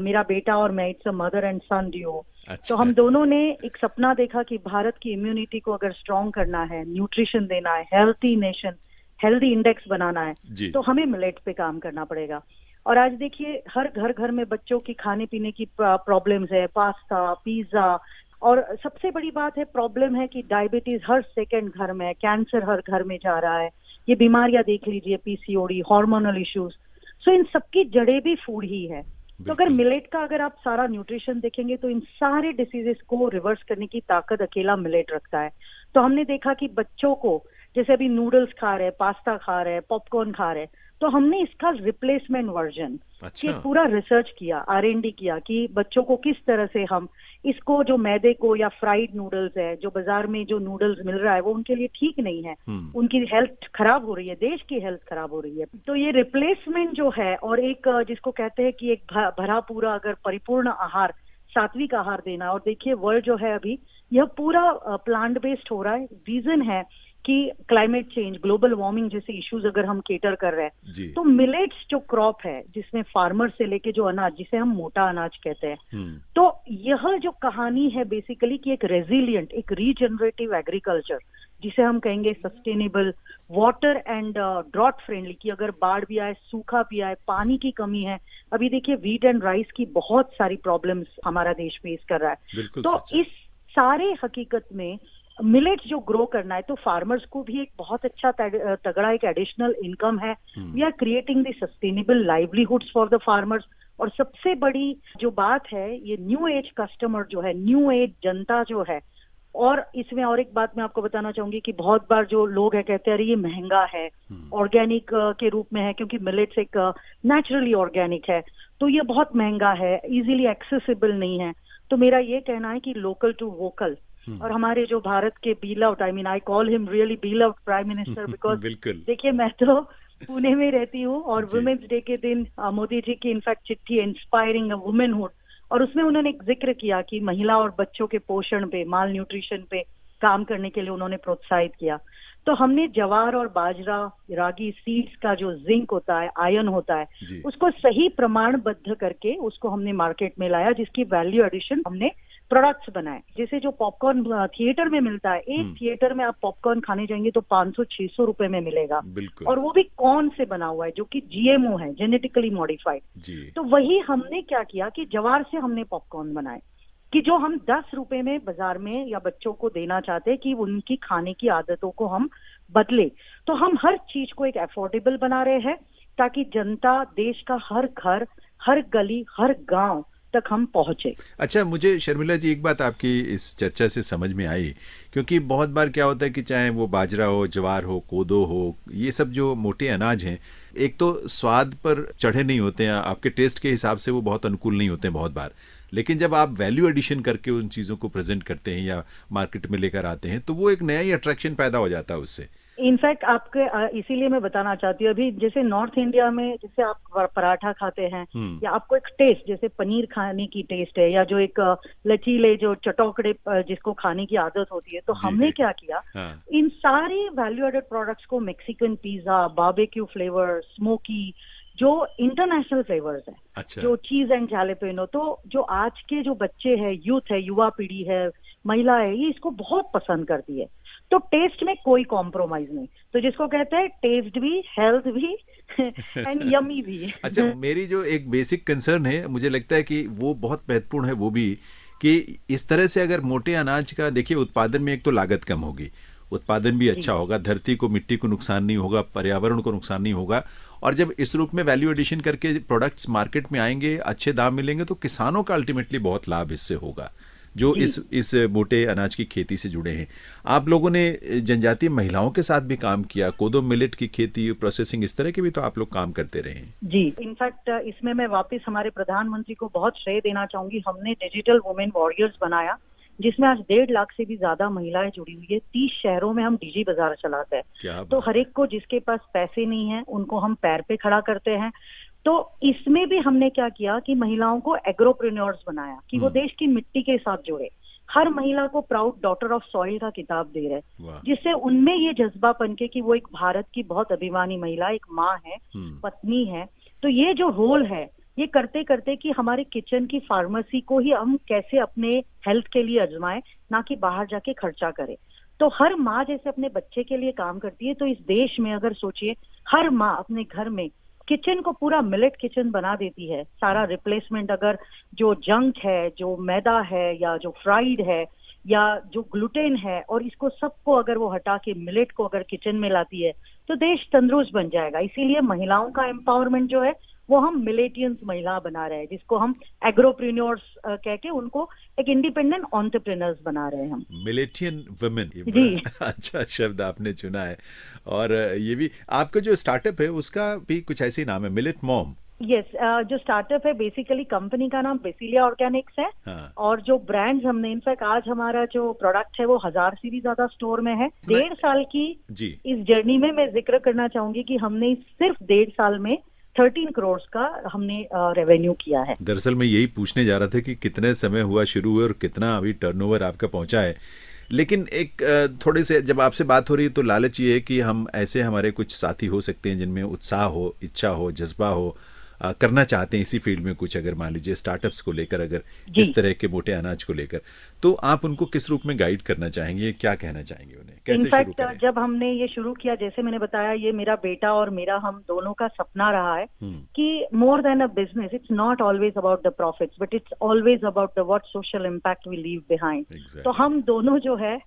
मेरा बेटा और मैं, it's a mother and son duo. तो हम दोनों ने एक सपना देखा कि भारत की इम्यूनिटी को अगर स्ट्रांग करना है, न्यूट्रिशन देना है, हेल्थी नेशन, हेल्दी इंडेक्स बनाना है, तो हमें मिलेट पे काम करना पड़ेगा। और आज देखिए हर घर घर में बच्चों की खाने पीने की प्रॉब्लम्स है, पास्ता, पिज्जा, और सबसे बड़ी बात है, प्रॉब्लम है कि डायबिटीज हर सेकंड घर में है, कैंसर हर घर में जा रहा है, ये बीमारियां देख लीजिए, पीसीओडी, हार्मोनल इश्यूज। सो इन सबकी जड़ें भी फूड ही है। तो अगर मिलेट का अगर आप सारा न्यूट्रिशन देखेंगे तो इन सारे डिसीजेस को रिवर्स करने की ताकत अकेला मिलेट रखता है। तो हमने देखा कि बच्चों को जैसे अभी नूडल्स खा रहे हैं, पास्ता खा रहे हैं, पॉपकॉर्न खा रहे हैं, तो हमने इसका रिप्लेसमेंट वर्जन ये पूरा रिसर्च किया, R&D किया कि बच्चों को किस तरह से हम इसको, जो मैदे को या फ्राइड नूडल्स है, जो बाजार में जो नूडल्स मिल रहा है वो उनके लिए ठीक नहीं है, उनकी हेल्थ खराब हो रही है, देश की हेल्थ खराब हो रही है। तो ये रिप्लेसमेंट जो है, और एक जिसको कहते हैं कि एक भरा पूरा अगर परिपूर्ण आहार, सात्विक आहार देना। और देखिए वर्ल्ड जो है अभी यह पूरा प्लांट बेस्ड हो रहा है। रीजन है कि क्लाइमेट चेंज, ग्लोबल वार्मिंग जैसे इश्यूज अगर हम केटर कर रहे हैं, तो मिलेट्स जो क्रॉप है, जिसमें फार्मर से लेके जो अनाज, जिसे हम मोटा अनाज कहते हैं, तो यह जो कहानी है बेसिकली कि एक रेजिलिएंट, एक रीजनरेटिव एग्रीकल्चर, जिसे हम कहेंगे sustainable, water and drought friendly, कि अगर बाढ़ भी आए, सूखा भी आए, पानी की कमी है, अभी देखिए व्हीट एंड राइस की बहुत सारी प्रॉब्लम्स हमारा देश फेस कर रहा है। तो इस सारे हकीकत में मिलेट्स जो ग्रो करना है, तो फार्मर्स को भी एक बहुत अच्छा तगड़ा एक एडिशनल इनकम है। We are creating the sustainable livelihoods for the farmers. और सबसे बड़ी जो बात है, ये न्यू एज कस्टमर जो है, न्यू एज जनता जो है। और इसमें और एक बात मैं आपको बताना चाहूंगी कि बहुत बार जो लोग है कहते हैं अरे ये महंगा है, ऑर्गेनिक के रूप में है, क्योंकि मिलेट्स एक नेचुरली ऑर्गेनिक है, तो ये बहुत महंगा है, इजीली एक्सेसिबल नहीं है। तो मेरा ये कहना है कि लोकल टू वोकल। और हमारे जो भारत के beloved, I mean I call him really beloved prime minister, because देखिए मैं तो पुणे में रहती हूँ, और वुमेन्स डे के दिन मोदी जी की इनफैक्ट चिट्ठी इंस्पायरिंग वुमेनहुड, और उसमें उन्होंने एक जिक्र किया कि महिला और बच्चों के पोषण पे, माल न्यूट्रिशन पे काम करने के लिए उन्होंने प्रोत्साहित किया। तो हमने जवार और बाजरा, रागी सीड्स का जो जिंक होता है, आयरन होता है, उसको सही प्रमाणबद्ध करके उसको हमने मार्केट में लाया, जिसकी वैल्यू एडिशन हमने प्रोडक्ट्स बनाए। जैसे जो पॉपकॉर्न थिएटर में मिलता है, एक थिएटर में आप पॉपकॉर्न खाने जाएंगे तो 500-600 रुपए में मिलेगा, और वो भी कॉर्न से बना हुआ है, जो कि GMO है, जेनेटिकली मॉडिफाइड। तो वही हमने क्या किया कि जवार से हमने पॉपकॉर्न बनाए, कि जो हम 10 रुपए में बाजार में या बच्चों को देना चाहते हैं कि उनकी खाने की आदतों को हम बदले। तो हम हर चीज को एक अफोर्डेबल बना रहे हैं, ताकि जनता, देश का हर घर, हर गली, हर गांव तक हम पहुंचे। अच्छा, मुझे शर्मिला जी एक बात आपकी इस चर्चा से समझ में आई, क्योंकि बहुत बार क्या होता है कि चाहे वो बाजरा हो, ज्वार हो, कोदो हो, ये सब जो मोटे अनाज हैं, एक तो स्वाद पर चढ़े नहीं होते हैं, आपके टेस्ट के हिसाब से वो बहुत अनुकूल नहीं होते हैं बहुत बार, लेकिन जब आप वैल्यू एडिशन करके उन चीज़ों को प्रेजेंट करते हैं या मार्केट में लेकर आते हैं, तो वो एक नया ही अट्रैक्शन पैदा हो जाता है उससे। इनफैक्ट आपके इसीलिए मैं बताना चाहती हूँ, अभी जैसे नॉर्थ इंडिया में जैसे आप पराठा खाते हैं या आपको एक टेस्ट जैसे पनीर खाने की टेस्ट है या जो एक लचीले जो चटोकड़े जिसको खाने की आदत होती है, तो हमने क्या किया, इन सारी वैल्यू एडेड प्रोडक्ट्स को Mexican pizza, barbecue flavour, smoky, जो इंटरनेशनल फ्लेवर्स है, अच्छा। जो चीज एंड जैलेपेनो, तो जो आज के जो बच्चे हैं, यूथ है, युवा पीढ़ी है, महिला है, ये इसको बहुत पसंद करती है। तो टेस्ट में कोई कॉम्प्रोमाइज नहीं, तो जिसको कहते हैं टेस्ट भी, हेल्थ भी एंड यमी भी। अच्छा, मेरी जो एक बेसिक कंसर्न है, मुझे लगता है कि वो बहुत महत्वपूर्ण है, वो भी कि इस तरह से अगर मोटे अनाज का देखिए उत्पादन में एक तो लागत कम होगी, उत्पादन भी अच्छा होगा, धरती को, मिट्टी को नुकसान नहीं होगा, पर्यावरण को नुकसान नहीं होगा, और जब इस रूप में वैल्यू एडिशन करके प्रोडक्ट्स मार्केट में आएंगे, अच्छे दाम मिलेंगे, तो किसानों का अल्टीमेटली बहुत लाभ इससे होगा जो इस मोटे अनाज की खेती से जुड़े हैं। आप लोगों ने जनजातीय महिलाओं के साथ भी काम किया, कोदो मिलेट की खेती, प्रोसेसिंग, इस तरह के भी तो आप लोग काम करते रहे हैं। जी, इनफैक्ट इसमें मैं वापस हमारे प्रधानमंत्री को बहुत श्रेय देना चाहूंगी। हमने डिजिटल वुमेन वॉरियर्स बनाया, जिसमें आज 1.5 लाख से भी ज्यादा महिलाएं जुड़ी हुई है। 30 शहरों में हम डीजी बाजार चलाते हैं, तो हर एक को जिसके पास पैसे नहीं है उनको हम पैर पे खड़ा करते हैं। तो इसमें भी हमने क्या किया कि महिलाओं को एग्रोप्रेन्योर्स बनाया कि वो देश की मिट्टी के साथ जुड़े। हर महिला को प्राउड डॉटर ऑफ सॉइल का किताब दे रहे, जिससे उनमें ये जज्बा पनके कि वो एक भारत की बहुत अभिमानी महिला, एक माँ है, पत्नी है। तो ये जो रोल है, ये करते करते कि हमारे किचन की फार्मेसी को ही हम कैसे अपने हेल्थ के लिए आजमाएं, ना कि बाहर जाके खर्चा करें। तो हर माँ जैसे अपने बच्चे के लिए काम करती है, तो इस देश में अगर सोचिए, हर माँ अपने घर में किचन को पूरा मिलेट किचन बना देती है। सारा रिप्लेसमेंट, अगर जो जंक है, जो मैदा है, या जो फ्राइड है, या जो ग्लूटेन है, और इसको सबको अगर वो हटा के मिलेट को अगर किचन में लाती है, तो देश तंदुरुस्त बन जाएगा। इसीलिए महिलाओं का एम्पावरमेंट जो है वो हम मिलेटियंस महिला बना रहे हैं, जिसको हम एग्रोप्रेन्योर्स कह के उनको एक इंडिपेंडेंट एंटरप्रेन्योर्स बना रहे हैं हम। मिलेटियन वुमेन, जी, अच्छा शब्द आपने चुना है। और ये भी आपका जो स्टार्टअप है उसका भी कुछ ऐसे ही नाम है, मिलेट मॉम। यस, जो स्टार्टअप है बेसिकली कंपनी का नाम बेसिलिया ऑर्गेनिक्स है। और जो ब्रांड्स हमने, इनफैक्ट आज हमारा जो प्रोडक्ट है वो 1000 से भी ज्यादा स्टोर में है। 1.5 साल की इस जर्नी में मैं जिक्र करना चाहूंगी कि हमने सिर्फ 1.5 साल में 13 करोड़ का हमने रेवेन्यू किया है। दरअसल मैं यही पूछने जा रहा था कि कितने समय हुआ शुरू हुए और कितना अभी टर्नओवर आपका पहुंचा है। लेकिन एक थोड़े से जब आपसे बात हो रही है तो लालच ये है कि हम ऐसे, हमारे कुछ साथी हो सकते हैं जिनमें उत्साह हो, इच्छा हो, जज्बा हो, करना चाहते हैं इसी फील्ड में कुछ, अगर मान लीजिए स्टार्टअप्स को लेकर, अगर इस तरह के मोटे अनाज को लेकर, तो आप उनको किस रूप में गाइड करना चाहेंगे, क्या कहना चाहेंगे उन्हें, कैसे शुरू करें? जब हमने ये शुरू किया, जैसे मैंने बताया, ये मेरा बेटा और मेरा, हम दोनों का सपना रहा है कि more than a business, it's not always about the profits, but it's always about the what social impact we leave behind. तो हम दोनों जो है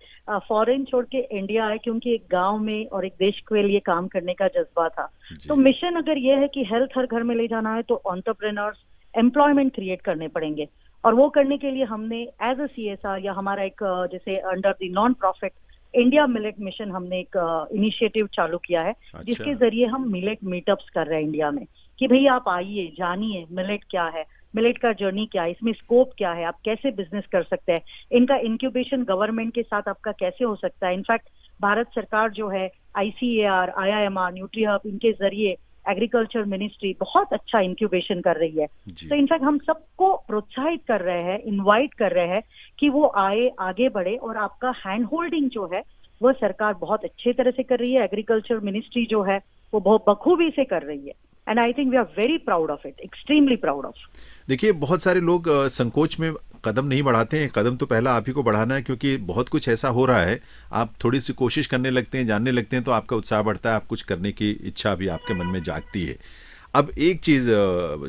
फॉरेन छोड़ के इंडिया आए, क्योंकि एक गांव में और एक देश के लिए काम करने का जज्बा था। तो मिशन अगर ये है कि हेल्थ हर घर में ले जाना है, तो एंटरप्रेन्योर्स, एम्प्लॉयमेंट क्रिएट करने पड़ेंगे। और वो करने के लिए हमने एज अ CSR या हमारा एक जैसे under the non profit India millet mission, हमने एक इनिशिएटिव चालू किया है। जिसके जरिए हम मिलेट मीटअप्स कर रहे हैं इंडिया में, कि भाई आप आइए, जानिए मिलेट क्या है, मिलेट का जर्नी क्या है, इसमें स्कोप क्या है, आप कैसे बिजनेस कर सकते हैं, इनका इंक्यूबेशन गवर्नमेंट के साथ आपका कैसे हो सकता है। इनफैक्ट भारत सरकार जो है, ICAR, IIMR, न्यूट्री हब, इनके जरिए एग्रीकल्चर मिनिस्ट्री बहुत अच्छा इंक्यूबेशन कर रही है। तो इनफैक्ट हम सबको प्रोत्साहित कर रहे हैं, इनवाइट कर रहे हैं कि वो आए, आगे बढ़े, और आपका हैंड होल्डिंग जो है वो सरकार बहुत अच्छे तरह से कर रही है। एग्रीकल्चर मिनिस्ट्री जो है वो बहुत बखूबी से कर रही है, and I think we are very proud of it, extremely proud of. देखिए, बहुत सारे लोग संकोच में कदम नहीं बढ़ाते हैं। कदम तो पहला आप ही को बढ़ाना है, क्योंकि बहुत कुछ ऐसा हो रहा है, आप थोड़ी सी कोशिश करने लगते हैं, जानने लगते हैं, तो आपका उत्साह बढ़ता है, आप कुछ करने की इच्छा भी आपके मन में जागती है। अब एक चीज़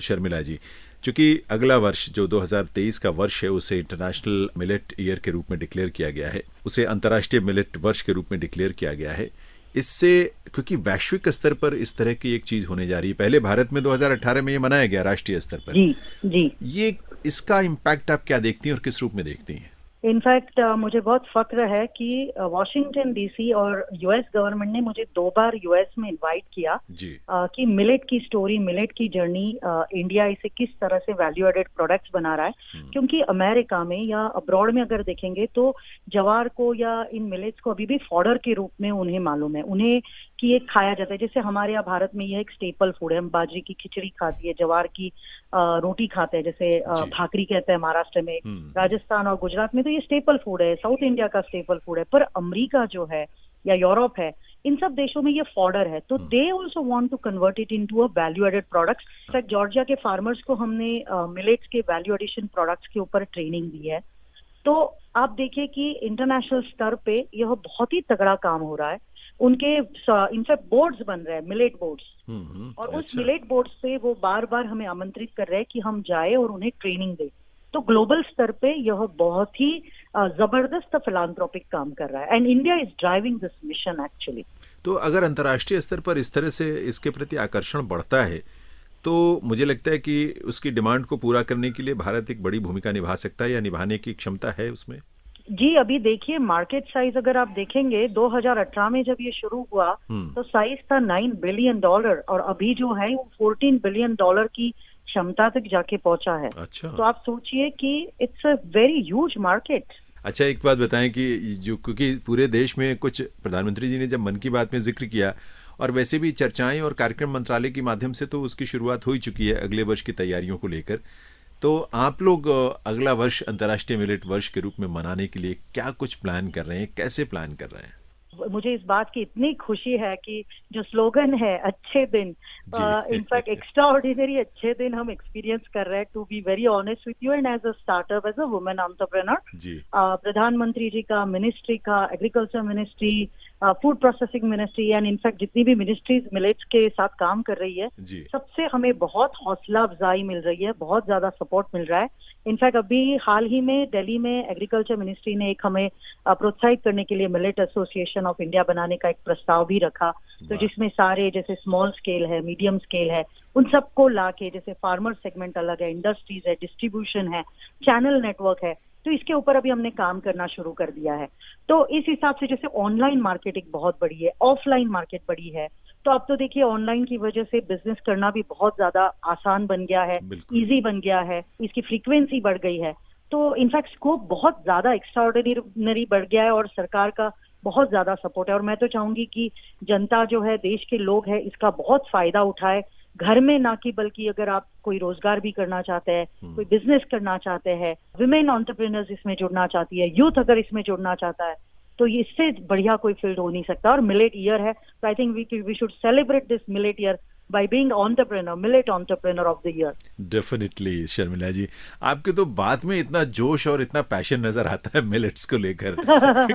शर्मिला जी, चूँकि अगला वर्ष जो 2023 का वर्ष है, उसे इंटरनेशनल मिलेट ईयर के रूप में डिक्लेयर किया गया है, उसे अंतर्राष्ट्रीय मिलेट वर्ष के रूप में डिक्लेयर किया गया है। इससे, क्योंकि वैश्विक स्तर पर इस तरह की एक चीज होने जा रही है, पहले भारत में 2018 में ये मनाया गया राष्ट्रीय स्तर पर। जी। ये, इसका इम्पैक्ट आप क्या देखती हैं और किस रूप में देखती हैं? इनफैक्ट मुझे बहुत फक्र है कि वॉशिंगटन डीसी और यूएस गवर्नमेंट ने मुझे 2 बार यूएस में इनवाइट किया जी कि मिलेट की स्टोरी, मिलेट की जर्नी, इंडिया इसे किस तरह से वैल्यू एडेड प्रोडक्ट्स बना रहा है। क्योंकि अमेरिका में या अब्रॉड में अगर देखेंगे तो जवार को या इन मिलेट्स को अभी भी फॉडर के रूप में उन्हें मालूम है, उन्हें कि ये खाया जाता है। जैसे हमारे यहाँ भारत में यह एक स्टेपल फूड है, हम बाजरे की खिचड़ी खाती है, जवार की रोटी खाते हैं, जैसे भाकरी कहते हैं महाराष्ट्र में, राजस्थान और गुजरात में तो ये स्टेपल फूड है, साउथ इंडिया का स्टेपल फूड है। पर अमेरिका जो है या यूरोप है, इन सब देशों में ये फॉडर है, तो they also want to convert it into a value added products. In fact Georgia के फार्मर्स को हमने मिलेट्स के वैल्यू एडिशन प्रोडक्ट्स के ऊपर ट्रेनिंग दी है। तो आप देखिए कि इंटरनेशनल स्तर पे यह बहुत ही तगड़ा काम हो रहा है। उनके इनफैक्ट बोर्ड्स बन रहे हैं, मिलेट बोर्ड्स, और उस मिलेट बोर्ड से वो बार बार हमें आमंत्रित कर रहे हैं कि हम जाए और उन्हें ट्रेनिंग दें। तो ग्लोबल स्तर पे यह बहुत ही जबरदस्त फिलांथ्रोपिक काम कर रहा है, and India is driving this mission actually. तो अगर अंतर्राष्ट्रीय स्तर पर इस तरह से इसके प्रति आकर्षण बढ़ता है तो मुझे लगता है कि उसकी डिमांड को पूरा करने के लिए भारत एक बड़ी भूमिका निभा सकता है या निभाने की क्षमता है उसमें। जी, अभी देखिए मार्केट साइज अगर आप देखेंगे 2018 में जब ये शुरू हुआ तो साइज था $9 बिलियन, और अभी जो है वो $14 बिलियन की क्षमता तक जाके पहुंचा है। अच्छा। तो आप सोचिए कि it's a very huge market. अच्छा, एक बात बताएं कि जो क्योंकि पूरे देश में कुछ प्रधानमंत्री जी ने जब मन की बात में जिक्र किया और वैसे भी चर्चाएं और कार्यक्रम मंत्रालय के माध्यम से तो उसकी शुरुआत हो ही चुकी है अगले वर्ष की तैयारियों को लेकर, तो आप लोग अगला वर्ष अंतर्राष्ट्रीय मिलेट वर्ष के रूप में मनाने के लिए क्या कुछ प्लान कर रहे हैं, कैसे प्लान कर रहे हैं? मुझे इस बात की इतनी खुशी है कि जो स्लोगन है अच्छे दिन, इनफैक्ट एक्स्ट्राऑर्डिनरी अच्छे दिन हम एक्सपीरियंस कर रहे हैं। To be very honest with you, and as a startup, as a women entrepreneur, प्रधानमंत्री जी का, मिनिस्ट्री का, agriculture ministry, food processing ministry, and in fact जितनी भी मिनिस्ट्रीज मिलेट्स के साथ काम कर रही है, सबसे हमें बहुत हौसला अफजाई मिल रही है, बहुत ज्यादा सपोर्ट मिल रहा है। इनफैक्ट अभी हाल ही में दिल्ली में एग्रीकल्चर मिनिस्ट्री ने एक हमें प्रोत्साहित करने के लिए मिलेट एसोसिएशन ऑफ इंडिया बनाने का एक प्रस्ताव भी रखा, तो जिसमें सारे जैसे स्मॉल स्केल है, मीडियम स्केल है, उन सबको लाके, जैसे फार्मर सेगमेंट अलग है, इंडस्ट्रीज है, डिस्ट्रीब्यूशन है, चैनल नेटवर्क है, तो इसके ऊपर अभी हमने काम करना शुरू कर दिया है। तो इस हिसाब से जैसे ऑनलाइन मार्केटिंग बहुत बड़ी है, ऑफलाइन मार्केट बड़ी है, तो अब तो देखिए ऑनलाइन की वजह से बिजनेस करना भी बहुत ज्यादा आसान बन गया है, इजी बन गया है, इसकी फ्रीक्वेंसी बढ़ गई है। तो इनफैक्ट स्कोप बहुत ज्यादा एक्स्ट्राऑर्डिनरी बढ़ गया है और सरकार का बहुत ज्यादा सपोर्ट है। और मैं तो चाहूंगी कि जनता जो है, देश के लोग हैं, इसका बहुत फायदा उठाए, घर में ना कि बल्कि अगर आप कोई रोजगार भी करना चाहते हैं, कोई बिजनेस करना चाहते हैं, विमेन एंटरप्रेन्योर्स इसमें जुड़ना चाहती है, यूथ अगर इसमें जुड़ना चाहता है, तो इससे बढ़िया कोई फील्ड हो नहीं सकता। और मिलेट ईयर है, तो I think we should celebrate this millet year by being entrepreneur, millet entrepreneur of the year. Definitely Sharmila ji, आपके तो बात में इतना जोश और इतना पैशन नजर आता है मिलेट्स को लेकर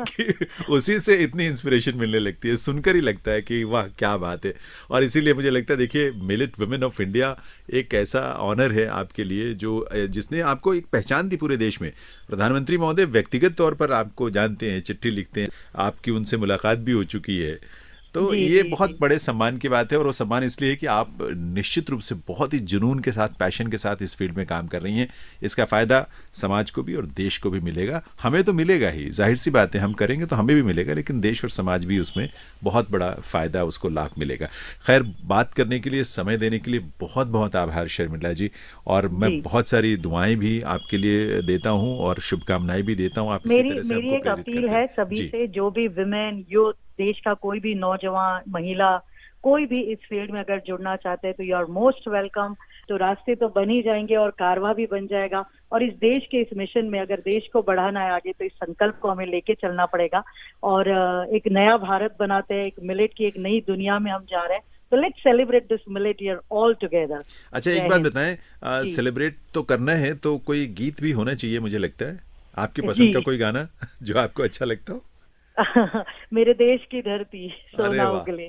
कि उसी से इतनी इंस्पिरेशन मिलने लगती है, सुनकर ही लगता है कि वाह क्या बात है। और इसीलिए मुझे लगता है, देखिए मिलेट वुमेन ऑफ इंडिया एक ऐसा ऑनर है आपके लिए जो जिसने आपको एक पहचान दी पूरे देश में। प्रधानमंत्री महोदय व्यक्तिगत तौर पर आपको जानते हैं, चिट्ठी लिखते हैं, आपकी उनसे मुलाकात भी हो चुकी है, तो ये बहुत बड़े सम्मान की बात है। और वो सम्मान इसलिए है कि आप निश्चित रूप से बहुत ही जुनून के साथ, पैशन के साथ इस फील्ड में काम कर रही हैं। इसका फ़ायदा समाज को भी और देश को भी मिलेगा। हमें तो मिलेगा ही, जाहिर सी बात है, हम करेंगे तो हमें भी मिलेगा, लेकिन देश और समाज भी उसमें बहुत बड़ा फ़ायदा, उसको लाभ मिलेगा। खैर, बात करने के लिए, समय देने के लिए बहुत बहुत आभार शर्मिला जी, और मैं बहुत सारी दुआएं भी आपके लिए देता हूँ और शुभकामनाएं भी देता हूँ। आप मेरी एक अपील है सभी से, जो भी विमेन, यूथ, देश का कोई भी नौजवान, महिला, कोई भी इस फील्ड में अगर जुड़ना चाहते हैं तो यू आर मोस्ट वेलकम। तो रास्ते तो बन ही जाएंगे और कारवा भी बन जाएगा। और इस देश के इस मिशन में अगर देश को बढ़ाना है आगे, तो इस संकल्प को हमें लेके चलना पड़ेगा और एक नया भारत बनाते हैं, एक मिलेट की एक नई दुनिया में हम जा रहे हैं। तो let's celebrate this millet year all together. अच्छा, एक बात बताएं, सेलिब्रेट तो करना है तो कोई गीत भी होना चाहिए, मुझे लगता है आपकी पसंद का कोई गाना जो आपको अच्छा लगता हो। मेरे देश की धरती सोना उगले।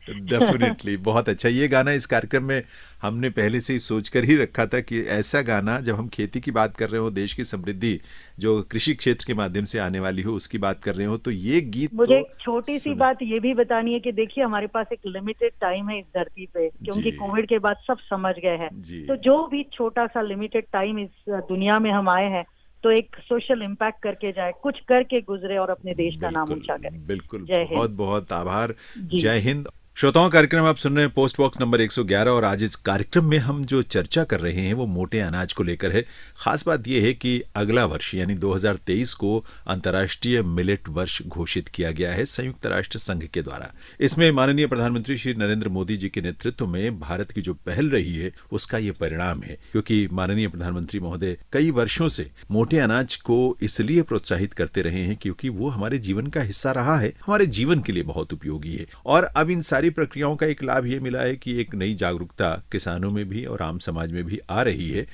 डेफिनेटली, बहुत अच्छा। ये गाना इस कार्यक्रम में हमने पहले से ही सोच कर ही रखा था कि ऐसा गाना, जब हम खेती की बात कर रहे हो, देश की समृद्धि जो कृषि क्षेत्र के माध्यम से आने वाली हो, उसकी बात कर रहे हो, तो ये गीत मुझे एक छोटी सी बात ये भी बतानी है कि देखिए हमारे पास एक लिमिटेड टाइम है इस धरती पे, क्योंकि कोविड के बाद सब समझ गए हैं। तो जो भी छोटा सा लिमिटेड टाइम इस दुनिया में हम आए हैं, तो एक सोशल इम्पैक्ट करके जाए, कुछ करके गुजरे और अपने देश का नाम ऊंचा करे। बिल्कुल, जय हिंद। बहुत बहुत आभार। जी। जय हिंद। श्रोताओं, कार्यक्रम आप सुन रहे हैं पोस्ट बॉक्स नंबर 111 और आज इस कार्यक्रम में हम जो चर्चा कर रहे हैं वो मोटे अनाज को लेकर है। खास बात यह है कि अगला वर्ष यानी 2023 को अंतर्राष्ट्रीय मिलेट वर्ष घोषित किया गया है संयुक्त राष्ट्र संघ के द्वारा। इसमें माननीय प्रधानमंत्री श्री नरेंद्र मोदी जी के नेतृत्व में भारत की जो पहल रही है उसका ये परिणाम है, क्योंकि माननीय प्रधानमंत्री महोदय कई वर्षों से मोटे अनाज को इसलिए प्रोत्साहित करते रहे हैं क्योंकि वो हमारे जीवन का हिस्सा रहा है, हमारे जीवन के लिए बहुत उपयोगी है। और अब इन सारी प्रक्रियाओं का एक लाभ ये मिला है कि एक नई जागरूकता किसानों में भी और आम समाज में भी आ रही है।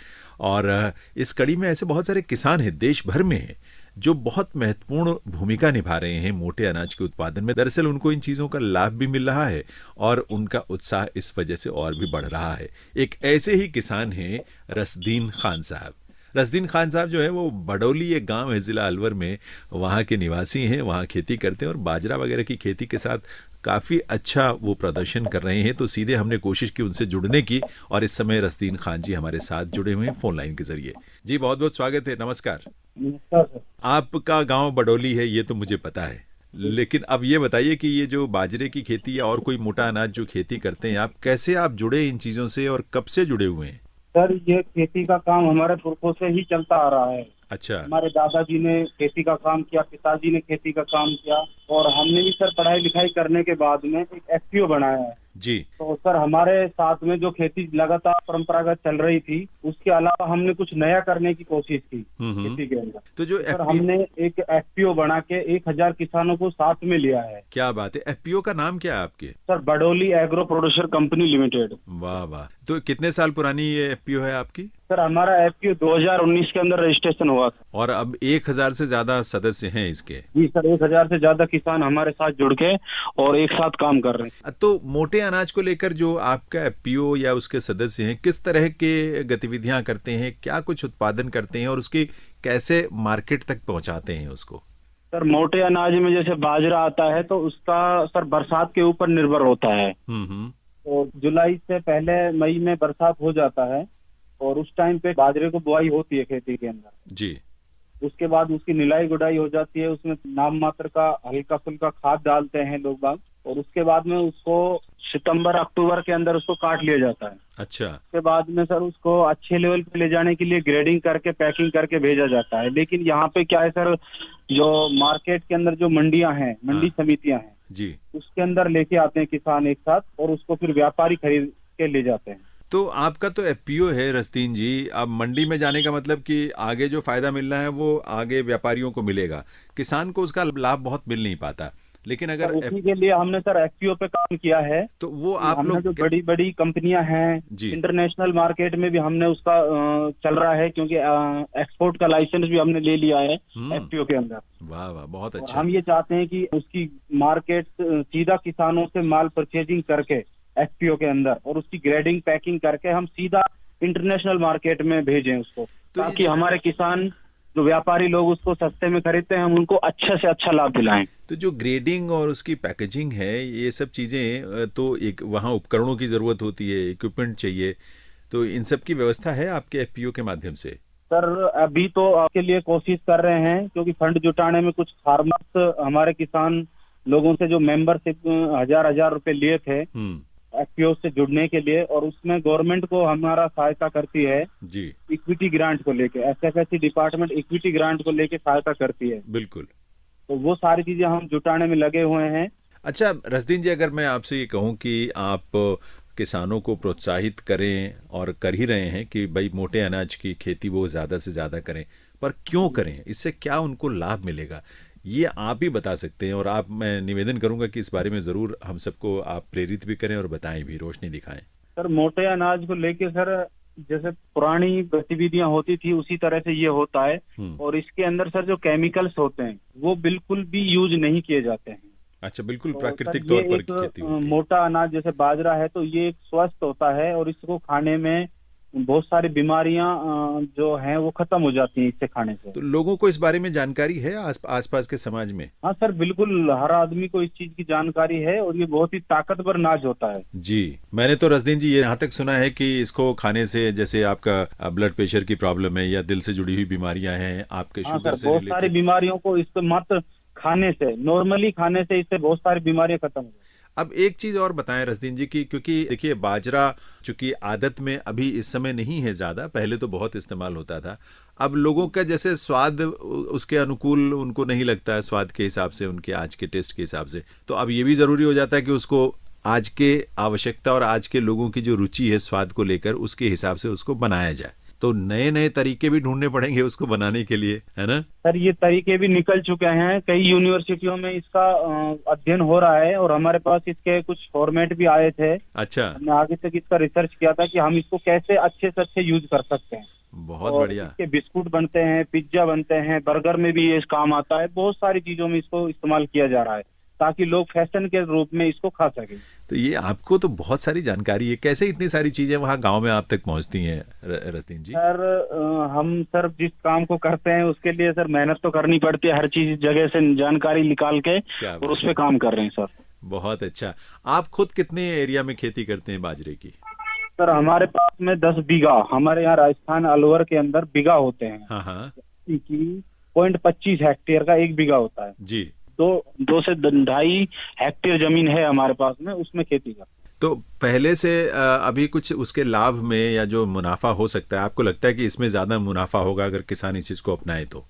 और इस कड़ी में ऐसे बहुत सारे किसान हैं देश भर में हैं जो बहुत महत्वपूर्ण भूमिका निभा रहे हैं मोटे अनाज के उत्पादन में। दरअसल उनको इन चीज़ों का लाभ भी मिल रहा है और उनका उत्साह इस वजह से और भी बढ़ रहा है। एक ऐसे ही किसान हैं रसदीन खान साहब। रसदीन खान साहब जो है वो बडौली एक गांव है जिला अलवर में, वहाँ के निवासी हैं, वहाँ खेती करते हैं और बाजरा वगैरह की खेती के साथ काफ़ी अच्छा वो प्रदर्शन कर रहे हैं। तो सीधे हमने कोशिश की उनसे जुड़ने की और इस समय रसदीन खान जी हमारे साथ जुड़े हुए हैं फोन लाइन के जरिए। जी बहुत बहुत स्वागत है, नमस्कार। नमस्कार सर। आपका गांव बडौली है ये तो मुझे पता है, लेकिन अब ये बताइए कि ये जो बाजरे की खेती या और कोई मोटा अनाज जो खेती करते हैं आप, कैसे आप जुड़े इन चीज़ों से और कब से जुड़े हुए हैं? सर ये खेती का काम हमारे पुरखों से ही चलता आ रहा है। अच्छा। हमारे दादाजी ने खेती का काम किया, पिताजी ने खेती का काम किया और हमने भी सर पढ़ाई लिखाई करने के बाद में एक एफपीओ बनाया है जी। तो सर हमारे साथ में जो खेती लगातार परंपरागत चल रही थी उसके अलावा हमने कुछ नया करने की कोशिश की खेती के अंदर। तो जो सर हमने एक एफपीओ बना के 1000 किसानों को साथ में लिया है। क्या बात है। एफपीओ का नाम क्या है आपके? Sir Badauli agro producer company limited. वाह वाह। तो कितने साल पुरानी ये एफपीओ है आपकी? सर हमारा एफपीओ 2019 के अंदर रजिस्ट्रेशन हुआ था और अब 1000 से ज्यादा सदस्य हैं इसके? जी सर, 1000 से ज्यादा किसान हमारे साथ जुड़ के और एक साथ काम कर रहे हैं। तो मोटे अनाज को लेकर जो आपका एफपीओ या उसके सदस्य हैं किस तरह के गतिविधियां करते हैं, क्या कुछ उत्पादन करते हैं और उसकी कैसे मार्केट तक पहुंचाते हैं उसको? सर मोटे अनाज में जैसे बाजरा आता है तो उसका सर बरसात के ऊपर निर्भर होता है। तो जुलाई से पहले मई में बरसात हो जाता है और उस टाइम पे बाजरे को बुआई होती है खेती के अंदर जी। उसके बाद उसकी निलाई गुड़ाई हो जाती है, उसमें नाम मात्र का हल्का फुल्का खाद डालते हैं लोग बाग और उसके बाद में उसको सितंबर अक्टूबर के अंदर उसको काट लिया जाता है। अच्छा। उसके बाद में सर उसको अच्छे लेवल पे ले जाने के लिए ग्रेडिंग करके पैकिंग करके भेजा जाता है। लेकिन यहाँ पे क्या है सर, जो मार्केट के अंदर जो मंडियां हैं, मंडी समितियां हैं जी, उसके अंदर लेके आते हैं किसान एक साथ और उसको फिर व्यापारी खरीद के ले जाते हैं। तो आपका तो एफपीओ है रसदीन जी, अब मंडी में जाने का मतलब कि आगे जो फायदा मिलना है वो आगे व्यापारियों को मिलेगा, किसान को उसका लाभ बहुत मिल नहीं पाता। लेकिन अगर उसी के लिए हमने सर एफपीओ पे काम किया है। तो वो आप लोग जो बड़ी बड़ी कंपनियां हैं इंटरनेशनल मार्केट में भी हमने उसका चल रहा है क्योंकि एक्सपोर्ट का लाइसेंस भी हमने ले लिया है एफपीओ के अंदर। वाह वाह, बहुत अच्छा। हम ये चाहते हैं कि उसकी मार्केट सीधा किसानों से माल परचेजिंग करके एफपीओ के अंदर और उसकी ग्रेडिंग पैकिंग करके हम सीधा इंटरनेशनल मार्केट में भेजें उसको, ताकि हमारे किसान जो व्यापारी लोग उसको सस्ते में खरीदते हैं हम उनको अच्छे से अच्छा लाभ दिलाएं। तो जो ग्रेडिंग और उसकी पैकेजिंग है ये सब चीजें तो एक वहाँ उपकरणों की जरूरत होती है, इक्विपमेंट चाहिए, तो इन सब की व्यवस्था है आपके एफपीओ के माध्यम से? सर अभी तो आपके लिए कोशिश कर रहे हैं क्योंकि फंड जुटाने में कुछ फार्मर्स हमारे किसान लोगों से जो मेंबरशिप 1000 रुपए लिए थे एफपीओ से जुड़ने के लिए, और उसमें गवर्नमेंट को हमारा सहायता करती है जी, इक्विटी ग्रांट को लेके। एसएफएससी डिपार्टमेंट इक्विटी ग्रांट को लेके सहायता करती है। बिल्कुल। तो वो सारी चीजें हम जुटाने में लगे हुए हैं। अच्छा रसदीन जी, अगर मैं आपसे ये कहूँ कि आप किसानों को प्रोत्साहित करें और कर ही रहे हैं कि भाई मोटे अनाज की खेती वो ज्यादा से ज्यादा करें, पर क्यों करें, इससे क्या उनको लाभ मिलेगा, ये आप ही बता सकते हैं। और आप, मैं निवेदन करूंगा कि इस बारे में जरूर हम सबको आप प्रेरित भी करें और बताएं भी, रोशनी दिखाएं। सर मोटे अनाज को लेके सर जैसे पुरानी गतिविधियां होती थी उसी तरह से ये होता है और इसके अंदर सर जो केमिकल्स होते हैं वो बिल्कुल भी यूज नहीं किए जाते हैं। अच्छा, बिल्कुल प्राकृतिक तौर पर खेती होती है। मोटा अनाज जैसे बाजरा है तो ये एक स्वस्थ होता है और इसको खाने में बहुत सारी बीमारियां जो हैं वो खत्म हो जाती हैं इससे खाने से। तो लोगों को इस बारे में जानकारी है आसपास के समाज में? हाँ सर, बिल्कुल हर आदमी को इस चीज की जानकारी है और ये बहुत ही ताकतवर अनाज होता है। जी, मैंने तो रसदीन जी ये यहाँ तक सुना है कि इसको खाने से जैसे आपका ब्लड प्रेशर की प्रॉब्लम है या दिल से जुड़ी हुई बीमारियां हैं, आपके हाँ शुगर सर, से बहुत सारी बीमारियों को इससे मात्र खाने से, नॉर्मली खाने से इससे बहुत सारी बीमारियां खत्म हो जाती हैं। अब एक चीज और बताएं रसदीन जी की, क्योंकि देखिए बाजरा चूंकि आदत में अभी इस समय नहीं है ज्यादा, पहले तो बहुत इस्तेमाल होता था। अब लोगों का जैसे स्वाद उसके अनुकूल उनको नहीं लगता है, स्वाद के हिसाब से, उनके आज के टेस्ट के हिसाब से। तो अब ये भी जरूरी हो जाता है कि उसको आज के आवश्यकता और आज के लोगों की जो रुचि है स्वाद को लेकर, उसके हिसाब से उसको बनाया जाए। तो नए नए तरीके भी ढूंढने पड़ेंगे उसको बनाने के लिए, है ना? सर ये तरीके भी निकल चुके हैं, कई यूनिवर्सिटियों में इसका अध्ययन हो रहा है और हमारे पास इसके कुछ फॉर्मेट भी आए थे। अच्छा, हमने आगे तक इसका रिसर्च किया था कि हम इसको कैसे अच्छे से अच्छे यूज कर सकते हैं। बहुत और बढ़िया। इसके बिस्कुट बनते हैं, पिज्जा बनते हैं, बर्गर में भी ये काम आता है, बहुत सारी चीजों में इसको इस्तेमाल किया जा रहा है ताकि लोग फैशन के रूप में इसको खा सकें। तो ये आपको तो बहुत सारी जानकारी है, कैसे इतनी सारी चीजें वहाँ गांव में आप तक पहुँचती हैं रसदीन जी? सर हम सर जिस काम को करते हैं उसके लिए सर मेहनत तो करनी पड़ती है, हर चीज जगह से जानकारी निकाल के और उस पे काम कर रहे हैं सर। बहुत अच्छा। आप खुद कितने एरिया में खेती करते हैं बाजरे की? सर हमारे पास में 10 बीघा, हमारे यहाँ राजस्थान अलवर के अंदर बीघा होते हैं। हाँ हाँ की 0.25 हेक्टेयर का 1 बीघा होता है जी। दो से 2.5 हेक्टेयर जमीन है हमारे पास में, उसमें खेती का। तो पहले से अभी कुछ उसके लाभ में या जो मुनाफा हो सकता है, आपको लगता है कि इसमें ज्यादा मुनाफा होगा अगर किसान इस चीज को अपनाए तो?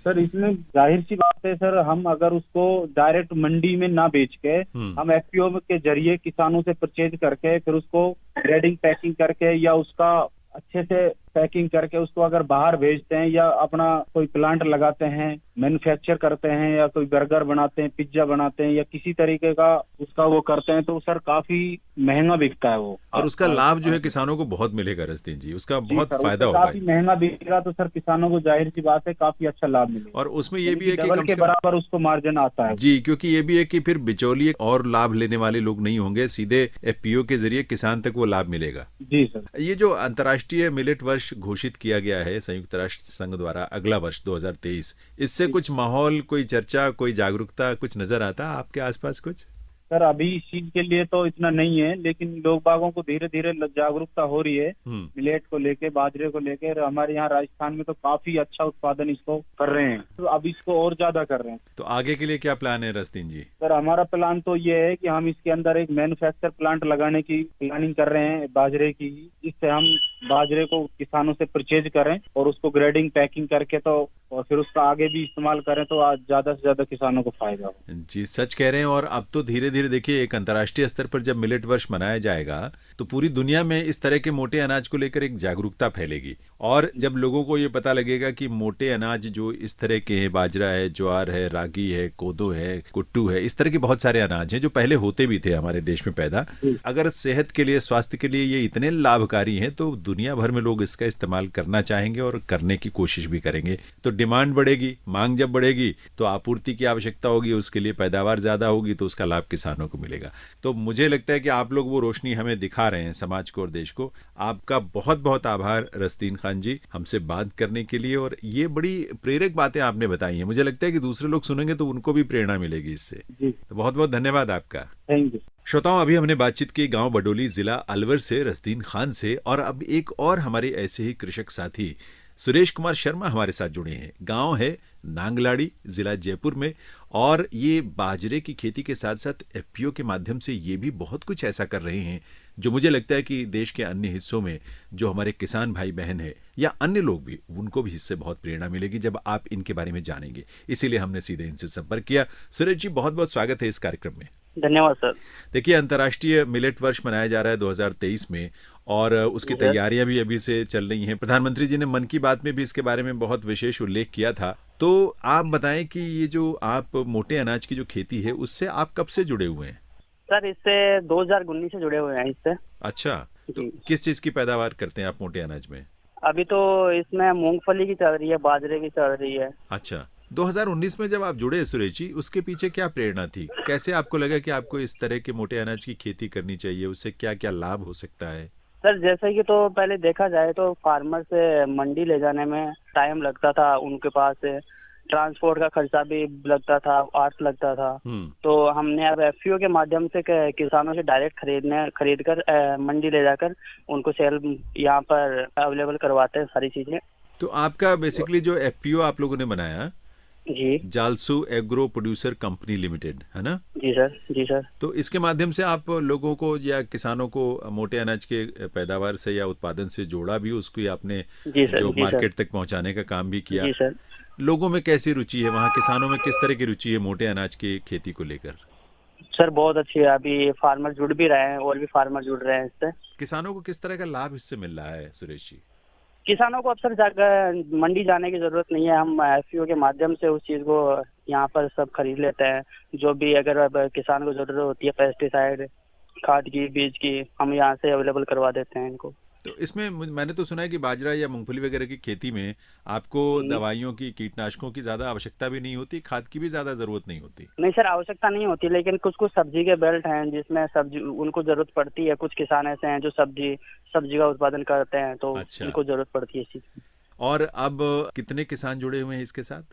सर इसमें जाहिर सी बात है सर, हम अगर उसको डायरेक्ट मंडी में ना बेच के हम एफपीओ के जरिए किसानों से परचेज करके फिर उसको ग्रेडिंग पैकिंग करके या उसका अच्छे से पैकिंग करके उसको अगर बाहर भेजते हैं या अपना कोई प्लांट लगाते हैं, मैन्युफैक्चर करते हैं या कोई बर्गर बनाते हैं, पिज्जा बनाते हैं या किसी तरीके का उसका वो करते हैं तो सर काफी महंगा बिकता है वो। और उसका लाभ जो है किसानों को बहुत मिलेगा रसदीन जी, उसका बहुत फायदा होगा। काफी महंगा बिकेगा तो सर किसानों को जाहिर सी बात है काफी अच्छा लाभ मिलेगा। और उसमें ये भी है कि डबल के बराबर उसको मार्जिन आता है जी, क्योंकि ये भी है कि फिर बिचौलिए और लाभ लेने वाले लोग नहीं होंगे, सीधे एफपीओ के जरिए किसान तक वो लाभ मिलेगा। जी सर। ये जो अंतर्राष्ट्रीय मिलेट वर्ष घोषित किया गया है संयुक्त राष्ट्र संघ द्वारा, अगला वर्ष 2023, इससे कुछ माहौल, कोई चर्चा, कोई जागरूकता कुछ नजर आता है आपके आसपास कुछ? सर अभी इस चीज के लिए तो इतना नहीं है, लेकिन लोग बागों को धीरे धीरे जागरूकता हो रही है मिलेट को लेके, बाजरे को लेके। हमारे यहाँ राजस्थान में तो काफी अच्छा उत्पादन इसको कर रहे हैं, तो अब इसको और ज्यादा कर रहे हैं। तो आगे के लिए क्या प्लान है रसदीन जी? सर हमारा प्लान तो ये है कि हम इसके अंदर एक मैन्युफैक्चर प्लांट लगाने की प्लानिंग कर रहे हैं बाजरे की, जिससे हम बाजरे को किसानों से परचेज करें और उसको ग्रेडिंग पैकिंग करके तो और फिर उसका आगे भी इस्तेमाल करें तो आज ज्यादा से ज्यादा किसानों को फायदा हो। जी सच कह रहे हैं। और अब तो धीरे धीरे देखिए एक अंतर्राष्ट्रीय स्तर पर जब मिलेट वर्ष मनाया जाएगा तो पूरी दुनिया में इस तरह के मोटे अनाज को लेकर एक जागरूकता फैलेगी। और जब लोगों को ये पता लगेगा कि मोटे अनाज जो इस तरह के हैं, बाजरा है, ज्वार है, रागी है, कोदो है, कुट्टू है, इस तरह के बहुत सारे अनाज हैं जो पहले होते भी थे हमारे देश में पैदा, अगर सेहत के लिए, स्वास्थ्य के लिए ये इतने लाभकारी हैं तो दुनिया भर में लोग इसका इस्तेमाल करना चाहेंगे और करने की कोशिश भी करेंगे। तो डिमांड बढ़ेगी, मांग जब बढ़ेगी तो आपूर्ति की आवश्यकता होगी, उसके लिए पैदावार ज्यादा होगी तो उसका लाभ किसानों को मिलेगा। तो मुझे लगता है कि आप लोग वो रोशनी हमें दिखा रहे हैं समाज को और देश को। आपका बहुत बहुत आभार रसदीन खान जी हमसे बात करने के लिए, और ये बड़ी प्रेरक बातें आपने बताई हैं। मुझे लगता है कि दूसरे लोग सुनेंगे तो उनको भी प्रेरणा मिलेगी इससे। तो बहुत बहुत धन्यवाद आपका। Thank you. श्रोताओं, अभी हमने बातचीत की गांव बडोली, जिला अलवर से रसदीन खान से, और अब एक और हमारे ऐसे ही कृषक साथी सुरेश कुमार शर्मा हमारे साथ जुड़े हैं। गांव है नांगलाड़ी, जिला जयपुर में, और ये बाजरे की खेती के साथ साथ एफपीओ के माध्यम से ये भी बहुत कुछ ऐसा कर रहे हैं जो मुझे लगता है कि देश के अन्य हिस्सों में जो हमारे किसान भाई बहन हैं या अन्य लोग भी, उनको भी इससे बहुत प्रेरणा मिलेगी जब आप इनके बारे में जानेंगे। इसीलिए हमने सीधे इनसे संपर्क किया। सुरेश जी, बहुत बहुत स्वागत है इस कार्यक्रम में। धन्यवाद सर। देखिए, अंतर्राष्ट्रीय मिलेट वर्ष मनाया जा रहा है 2023 में, और उसकी तैयारियां भी अभी से चल रही हैं। प्रधानमंत्री जी ने मन की बात में भी इसके बारे में बहुत विशेष उल्लेख किया था। तो आप बताएं कि ये जो आप मोटे अनाज की जो खेती है उससे आप कब से जुड़े हुए हैं? सर इससे 2019 से जुड़े हुए हैं इससे। अच्छा, तो किस चीज की पैदावार करते हैं आप मोटे अनाज में? अभी तो इसमें मूंगफली की चल रही है, बाजरे की चल रही है। अच्छा, 2019 में जब आप जुड़े सुरेश जी, उसके पीछे क्या प्रेरणा थी? कैसे आपको लगा कि आपको इस तरह के मोटे अनाज की खेती करनी चाहिए? उससे क्या क्या लाभ हो सकता है? सर जैसे कि तो पहले देखा जाए तो फार्मर से मंडी ले जाने में टाइम लगता था, उनके पास ट्रांसपोर्ट का खर्चा भी लगता था, आर्ट लगता था। तो हमने अब एफपीओ के माध्यम से किसानों से डायरेक्ट खरीद कर मंडी ले जाकर उनको सेल यहाँ पर अवेलेबल करवाते हैं सारी चीजें। तो आपका बेसिकली जो एफपीओ आप लोगों ने बनाया, जी, Jalsu agro producer company limited, है ना? जी सर, जी सर। तो इसके माध्यम से आप लोगों को या किसानों को मोटे अनाज के पैदावार से या उत्पादन से जोड़ा भी, उसको आपने जी सर, जो जी मार्केट सर, तक पहुंचाने का काम भी किया। जी सर। लोगों में कैसी रुचि है वहाँ, किसानों में किस तरह की रुचि है मोटे अनाज की खेती को लेकर? सर बहुत अच्छी है, अभी फार्मर जुड़ भी रहे हैं और भी फार्मर जुड़ रहे हैं इससे। किसानों को किस तरह का लाभ इससे मिल रहा है सुरेश जी? किसानों को अब सर जाकर मंडी जाने की जरूरत नहीं है, हम एफपीओ के माध्यम से उस चीज को यहाँ पर सब खरीद लेते हैं। जो भी अगर अब किसान को जरूरत होती है पेस्टिसाइड, खाद की, बीज की, हम यहाँ से अवेलेबल करवा देते हैं इनको। तो इसमें मैंने तो सुना है कि बाजरा या मूंगफली वगैरह की खेती में आपको दवाइयों की, कीटनाशकों की ज्यादा आवश्यकता भी नहीं होती, खाद की भी ज्यादा जरूरत नहीं होती। नहीं सर, आवश्यकता नहीं होती, लेकिन कुछ कुछ सब्जी के बेल्ट हैं जिसमें सब्जी उनको जरूरत पड़ती है। कुछ किसान ऐसे हैं जो सब्जी का उत्पादन करते हैं, तो अच्छा। उनको जरूरत पड़ती है इस चीज की। और अब कितने किसान जुड़े हुए हैं इसके साथ?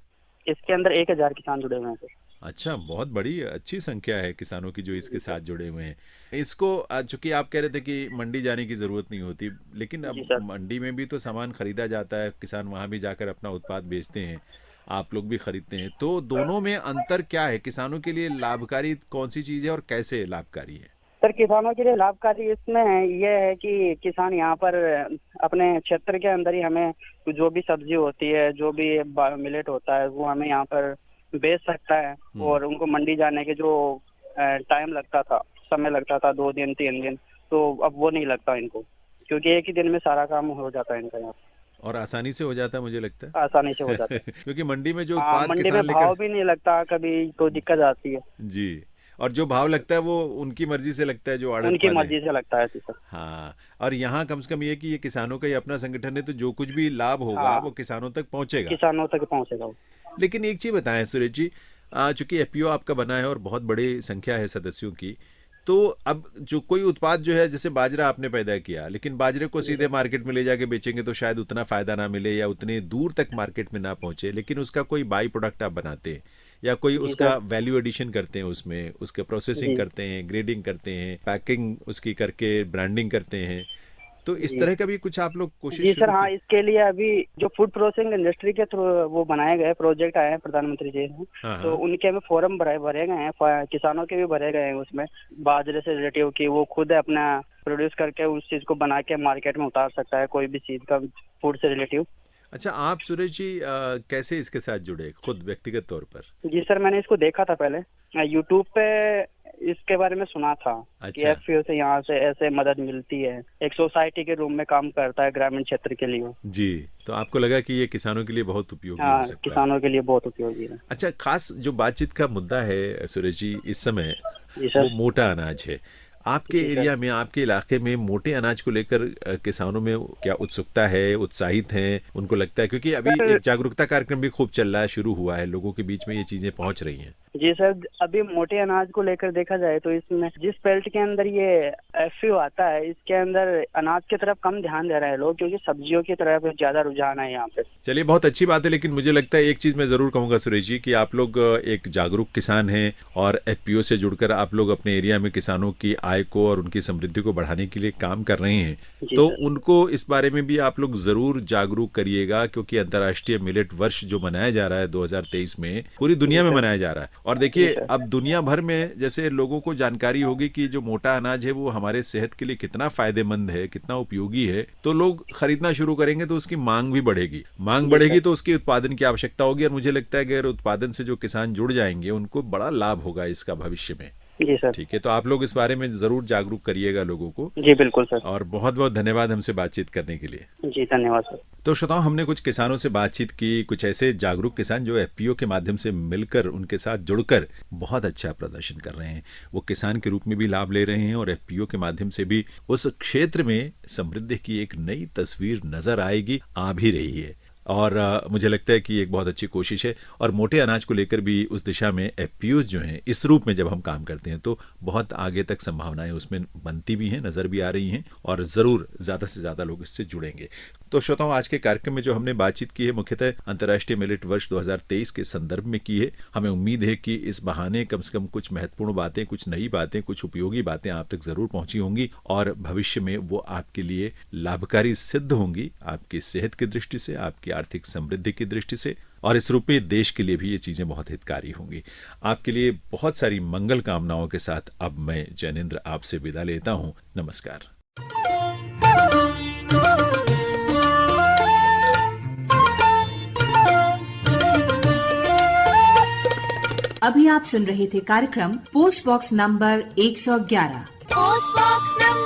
इसके अंदर 1000 किसान जुड़े हुए हैं सर। अच्छा, बहुत बड़ी अच्छी संख्या है किसानों की जो इसके साथ जुड़े हुए हैं। इसको चूंकि आप कह रहे थे कि मंडी जाने की जरूरत नहीं होती, लेकिन अब मंडी में भी तो सामान खरीदा जाता है, किसान वहां भी जाकर अपना उत्पाद बेचते हैं, आप लोग भी खरीदते हैं। तो दोनों में अंतर क्या है? किसानों के लिए लाभकारी कौन सी चीज है और कैसे लाभकारी है? सर किसानों के लिए लाभकारी इसमें ये है कि किसान यहाँ पर अपने क्षेत्र के अंदर ही हमें जो भी सब्जी होती है, जो भी मिलेट होता है, वो हमें यहाँ पर बेच सकता है। और उनको मंडी जाने के जो टाइम लगता था, समय लगता था 2 दिन 3 दिन, तो अब वो नहीं लगता इनको, क्योंकि एक ही दिन में सारा काम हो जाता है इनका यहाँ। और आसानी से हो जाता है, मुझे लगता है आसानी से हो जाता है क्योंकि मंडी में जो उत्पाद मंडी किसान में भाव भी नहीं लगता, कभी तो दिक्कत आती है जी। और जो भाव लगता है वो उनकी मर्जी से लगता है, जो आड़त उनकी वाले। मर्जी से लगता है सर। हाँ, और यहाँ कम से कम ये कि ये किसानों का ही अपना संगठन है, तो जो कुछ भी लाभ होगा वो किसानों तक पहुंचेगा। किसानों तक पहुंचेगा। लेकिन एक चीज बताएं सुरेश जी, चूंकि एफपीओ आपका बना है और बहुत बड़ी संख्या है सदस्यों की, तो अब जो कोई उत्पाद जो है, जैसे बाजरा आपने पैदा किया, लेकिन बाजरे को सीधे मार्केट में ले जाके बेचेंगे तो शायद उतना फायदा ना मिले या उतने दूर तक मार्केट में ना पहुंचे, लेकिन उसका कोई बाई प्रोडक्ट आप बनाते हैं या कोई उसका वैल्यू एडिशन करते हैं, उसमें उसके प्रोसेसिंग करते हैं, ग्रेडिंग करते हैं, पैकिंग उसकी करके ब्रांडिंग करते हैं, तो इस तरह का भी कुछ आप लोग कोशिश? जी सर, हाँ, इसके लिए अभी जो फूड प्रोसेसिंग इंडस्ट्री के थ्रू वो बनाए गए प्रोजेक्ट आए हैं प्रधानमंत्री जी ने, तो उनके में फॉर्म भरे गए हैं, किसानों के भी भरे गए हैं उसमें, बाजरे से रिलेटिव की वो खुद अपना प्रोड्यूस करके उस चीज को बना के मार्केट में उतार सकता है, कोई भी चीज का फूड से रिलेटिव। अच्छा, आप सुरेश जी कैसे इसके साथ जुड़े खुद व्यक्तिगत तौर पर? जी सर, मैंने इसको देखा था पहले, यूट्यूब पे इसके बारे में सुना था। अच्छा। कि एफपीओ से यहाँ से ऐसे मदद मिलती है, एक सोसाइटी के रूप में काम करता है ग्रामीण क्षेत्र के लिए जी। तो आपको लगा कि ये किसानों के लिए बहुत उपयोगी हो सकता है? किसानों के लिए बहुत उपयोगी है। अच्छा, खास जो बातचीत का मुद्दा है सुरेश जी इस समय, जी सर, वो मोटा अनाज है। आपके एरिया में, आपके इलाके में मोटे अनाज को लेकर किसानों में क्या उत्सुकता है, उत्साहित हैं, उनको लगता है? क्योंकि अभी एक जागरूकता कार्यक्रम भी खूब चल रहा है, शुरू हुआ है, लोगों के बीच में ये चीजें पहुंच रही हैं। जी सर, अभी मोटे अनाज को लेकर देखा जाए तो इसमें जिस बेल्ट के अंदर ये एफपीओ आता है, इसके अंदर अनाज की तरफ कम ध्यान दे रहे हैं लोग, क्योंकि सब्जियों की तरफ ज्यादा रुझान है यहाँ पे। चलिए, बहुत अच्छी बात है, लेकिन मुझे लगता है एक चीज मैं जरूर कहूंगा सुरेश जी, कि आप लोग एक जागरूक किसान हैं और एफपीओ से जुड़कर आप लोग अपने एरिया में किसानों की आय को और उनकी समृद्धि को बढ़ाने के लिए काम कर रहे हैं, तो उनको इस बारे में भी आप लोग जरूर जागरूक करिएगा, क्योंकि अंतर्राष्ट्रीय मिलेट वर्ष जो मनाया जा रहा है 2023 में पूरी दुनिया में मनाया जा रहा है। और देखिए, अब दुनिया भर में जैसे लोगों को जानकारी होगी कि जो मोटा अनाज है वो हमारे सेहत के लिए कितना फायदेमंद है, कितना उपयोगी है, तो लोग खरीदना शुरू करेंगे, तो उसकी मांग भी बढ़ेगी। मांग बढ़ेगी तो उसके उत्पादन की आवश्यकता होगी, और मुझे लगता है कि अगर उत्पादन से जो किसान जुड़ जाएंगे उनको बड़ा लाभ होगा इसका भविष्य में। जी सर, ठीक है, तो आप लोग इस बारे में जरूर जागरूक करिएगा लोगों को। जी बिल्कुल सर, और बहुत बहुत धन्यवाद हमसे बातचीत करने के लिए। जी धन्यवाद सर। तो श्रोताओं, हमने कुछ किसानों से बातचीत की, कुछ ऐसे जागरूक किसान जो एफपीओ के माध्यम से मिलकर, उनके साथ जुड़कर बहुत अच्छा प्रदर्शन कर रहे हैं। वो किसान के रूप में भी लाभ ले रहे हैं और एफपीओ के माध्यम से भी उस क्षेत्र में समृद्धि की एक नई तस्वीर नजर आएगी, आ भी रही है। और मुझे लगता है कि ये एक बहुत अच्छी कोशिश है। और मोटे अनाज को लेकर भी उस दिशा में एफपीओ जो हैं इस रूप में जब हम काम करते हैं तो बहुत आगे तक संभावनाएं उसमें बनती भी हैं, नजर भी आ रही हैं, और ज़रूर ज़्यादा से ज़्यादा लोग इससे जुड़ेंगे। तो श्रोताओं, आज के कार्यक्रम में जो हमने बातचीत की है मुख्यतः अंतर्राष्ट्रीय मिलेट वर्ष 2023 के संदर्भ में की है। हमें उम्मीद है कि इस बहाने कम से कम कुछ महत्वपूर्ण बातें, कुछ नई बातें, कुछ उपयोगी बातें आप तक जरूर पहुंची होंगी और भविष्य में वो आपके लिए लाभकारी सिद्ध होंगी, आपकी सेहत की दृष्टि से, आपकी आर्थिक समृद्धि की दृष्टि से, और इस रूप में देश के लिए भी ये चीजें बहुत हितकारी होंगी। आपके लिए बहुत सारी मंगल कामनाओं के साथ अब मैं जैनेंद्र आपसे विदा लेता हूं। नमस्कार। अभी आप सुन रहे थे कार्यक्रम post box number 111। Post box number